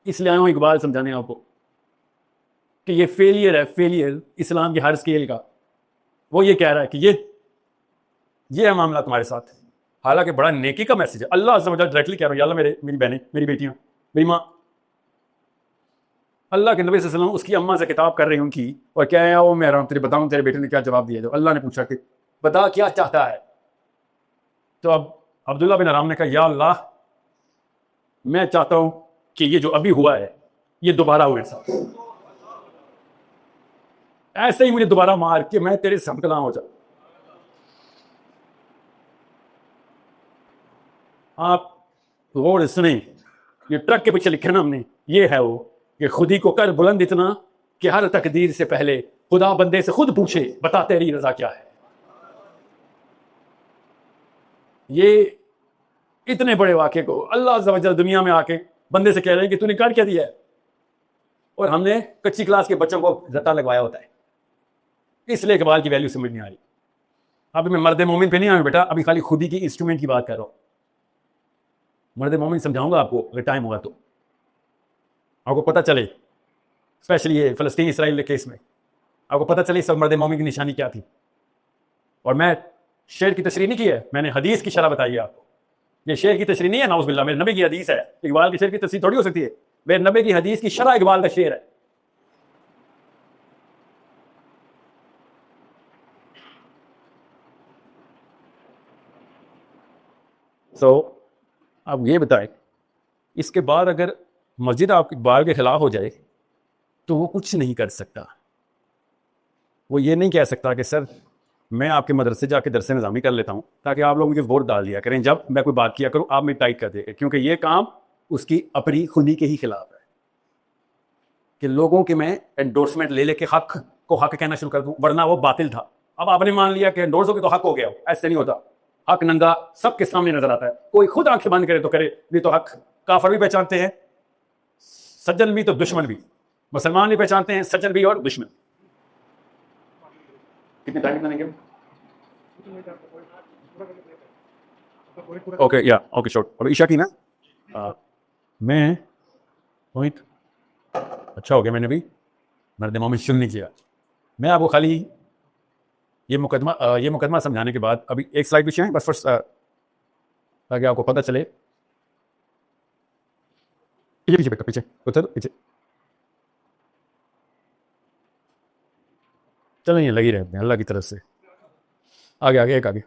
इसलिए आया हूं इकबाल समझाने आपको कि ये फेलियर है, फेलियर इस्लाम के हर स्केल का। वो ये कह रहा है कि ये है मामला तुम्हारे साथ, हालांकि बड़ा नेकी का मैसेज है। अल्लाह अज़्ज़ा वजल डायरेक्टली कह रहा है, या अल्लाह मेरी बहनें, मेरी बेटियां, मेरी माँ। अल्लाह के नबी सल्लल्लाहु अलैहि वसल्लम उसकी अम्मा से किताब कर रहे हैं उनकी, और क्या है वो, मैं रहा हूँ तेरे बताऊँ तेरे बेटे ने क्या जवाब दिया। तो अल्लाह ने पूछा कि बता क्या चाहता है। तो अब अब्दुल्ला बिन हराम ने कहा, या अल्लाह मैं चाहता हूं कि ये जो अभी हुआ है ये दोबारा हुए साथ, ऐसे ही मुझे दोबारा मार के मैं तेरे से कलाम हो जाऊं। आप गौर सुने, ये ट्रक के पीछे लिखे ना हमने, ये है वो कि खुदी को कर बुलंद इतना कि हर तकदीर से पहले खुदा बंदे से खुद पूछे बता तेरी रजा क्या है। ये इतने बड़े वाक़े को अल्लाह अज़्ज़ा वजल दुनिया में आके बंदे से कह रहे हैं कि तूने कर क्या दिया है, और हमने कच्ची क्लास के बच्चों को रट्टा लगवाया होता है, इसलिए इकबाल की वैल्यू समझ नहीं आ रही। अभी मैं मर्द मोमिन पे नहीं आया बेटा, अभी खाली खुदी की इंस्ट्रूमेंट की बात कर रहा हूँ। मर्द मोमिन समझाऊंगा आपको अगर टाइम होगा तो, आपको पता चले, स्पेशली ये फ़लस्तीन इसराइल के केस में आपको पता चले सब मर्द मोमिन की निशानी क्या थी। और मैं शेर की तशरीह नहीं की है, मैंने हदीस की शरह बताई है आपको। ये शेर की तशरीह नहीं है, नाउज़ बिल्लाह, मेरे नबी की हदीस है। इकबाल की शेर की तशरीह थोड़ी हो सकती है, मेरे नबी की हदीस की शरह इकबाल का शेर है। तो आप ये बताएं, इसके बाद अगर मस्जिद आपकी बार के खिलाफ हो जाए तो वो कुछ नहीं कर सकता। वो ये नहीं कह सकता कि सर मैं आपके मदरसे जाके दरसे निज़ामी कर लेता हूँ ताकि आप लोग मुझे वोट डाल दिया करें, जब मैं कोई बात किया करूँ आप मेरी टाइट कर देंगे, क्योंकि ये काम उसकी अपनी खुदी के ही खिलाफ है कि लोगों के मैं एंडोर्समेंट ले लेके हक को हक कहना शुरू कर दूं, वरना वो बातिल था। अब आपने मान लिया कि एंडोर्स हो के तो हक हो गया, ऐसे नहीं होता। हक नंगा सबके सामने नजर आता है, कोई खुद आंखें बंद करे तो करे, नहीं तो हक काफर भी पहचानते हैं, सज्जन भी तो दुश्मन भी, मुसलमान भी पहचानते हैं सज्जन भी और दुश्मन। कितने टाइम बनेंगे? ओके या ओके शॉर्ट। और ईशा की ना मैं पॉइंट अच्छा हो गया, मैंने भी मेरे दिमाग में शुरू नहीं किया। मैं आपको खाली ये मुकदमा समझाने के बाद अभी एक स्लाइड पीछे है बस फर्स्ट, ताकि आपको पता चले। पीछे पीछे पीछे उधर पीछे चलो, ये लगी रहते हैं अल्लाह की तरफ से। आगे आगे एक आगे।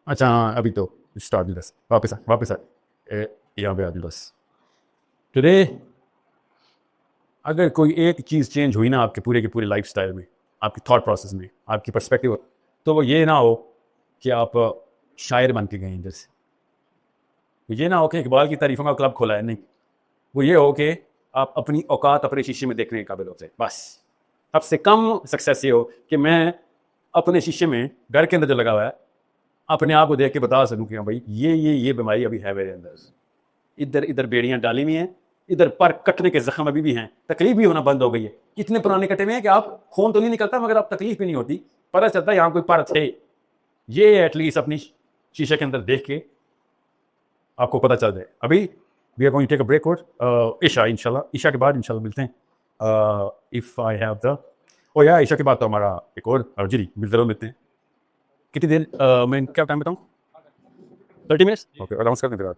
अच्छा हाँ, अभी तो स्टार्ट बस वापस आ यहाँ पे आ बस। टुडे अगर कोई एक चीज़ चेंज हुई ना आपके पूरे के पूरे लाइफ स्टाइल में, आपकी थॉट प्रोसेस में, आपकी पर्सपेक्टिव, तो वो ये ना हो कि आप शायर बन के गए इधर से, ये ना हो कि इकबाल की तारीफ़ों का क्लब खोला है, नहीं। वो ये हो कि आप अपनी औकात अपने शीशे में देखने के काबिल होते हैं। बस सबसे कम सक्सेस ये हो कि मैं अपने शीशे में घर के अंदर जो लगा हुआ है अपने आप को देख के बता सकूं कि हाँ भाई ये बीमारी अभी है मेरे अंदर, इधर इधर बेड़ियां डाली हुई हैं, इधर पर कटने के जख्म अभी भी हैं, तकलीफ भी होना बंद हो गई है। इतने पुराने कटे हुए हैं कि आप खून तो नहीं निकलता मगर आप तकलीफ भी नहीं होती, पता चलता है यहाँ कोई परत है। ये एटलीस्ट अपनी शीशे के अंदर देख के आपको पता चल जाए। अभी we are going to take a break और ईशा इंशाल्लाह, ईशा के बाद इंशाल्लाह मिलते हैं। इफ़ आई हैव द ओ या ईशा के बाद तो हमारा एक और जी ज़रूर मिलते हैं। कितनी देर मैं क्या टाइम बताऊँ? 30 मिनट्स ओके, अनाउंस करने के बाद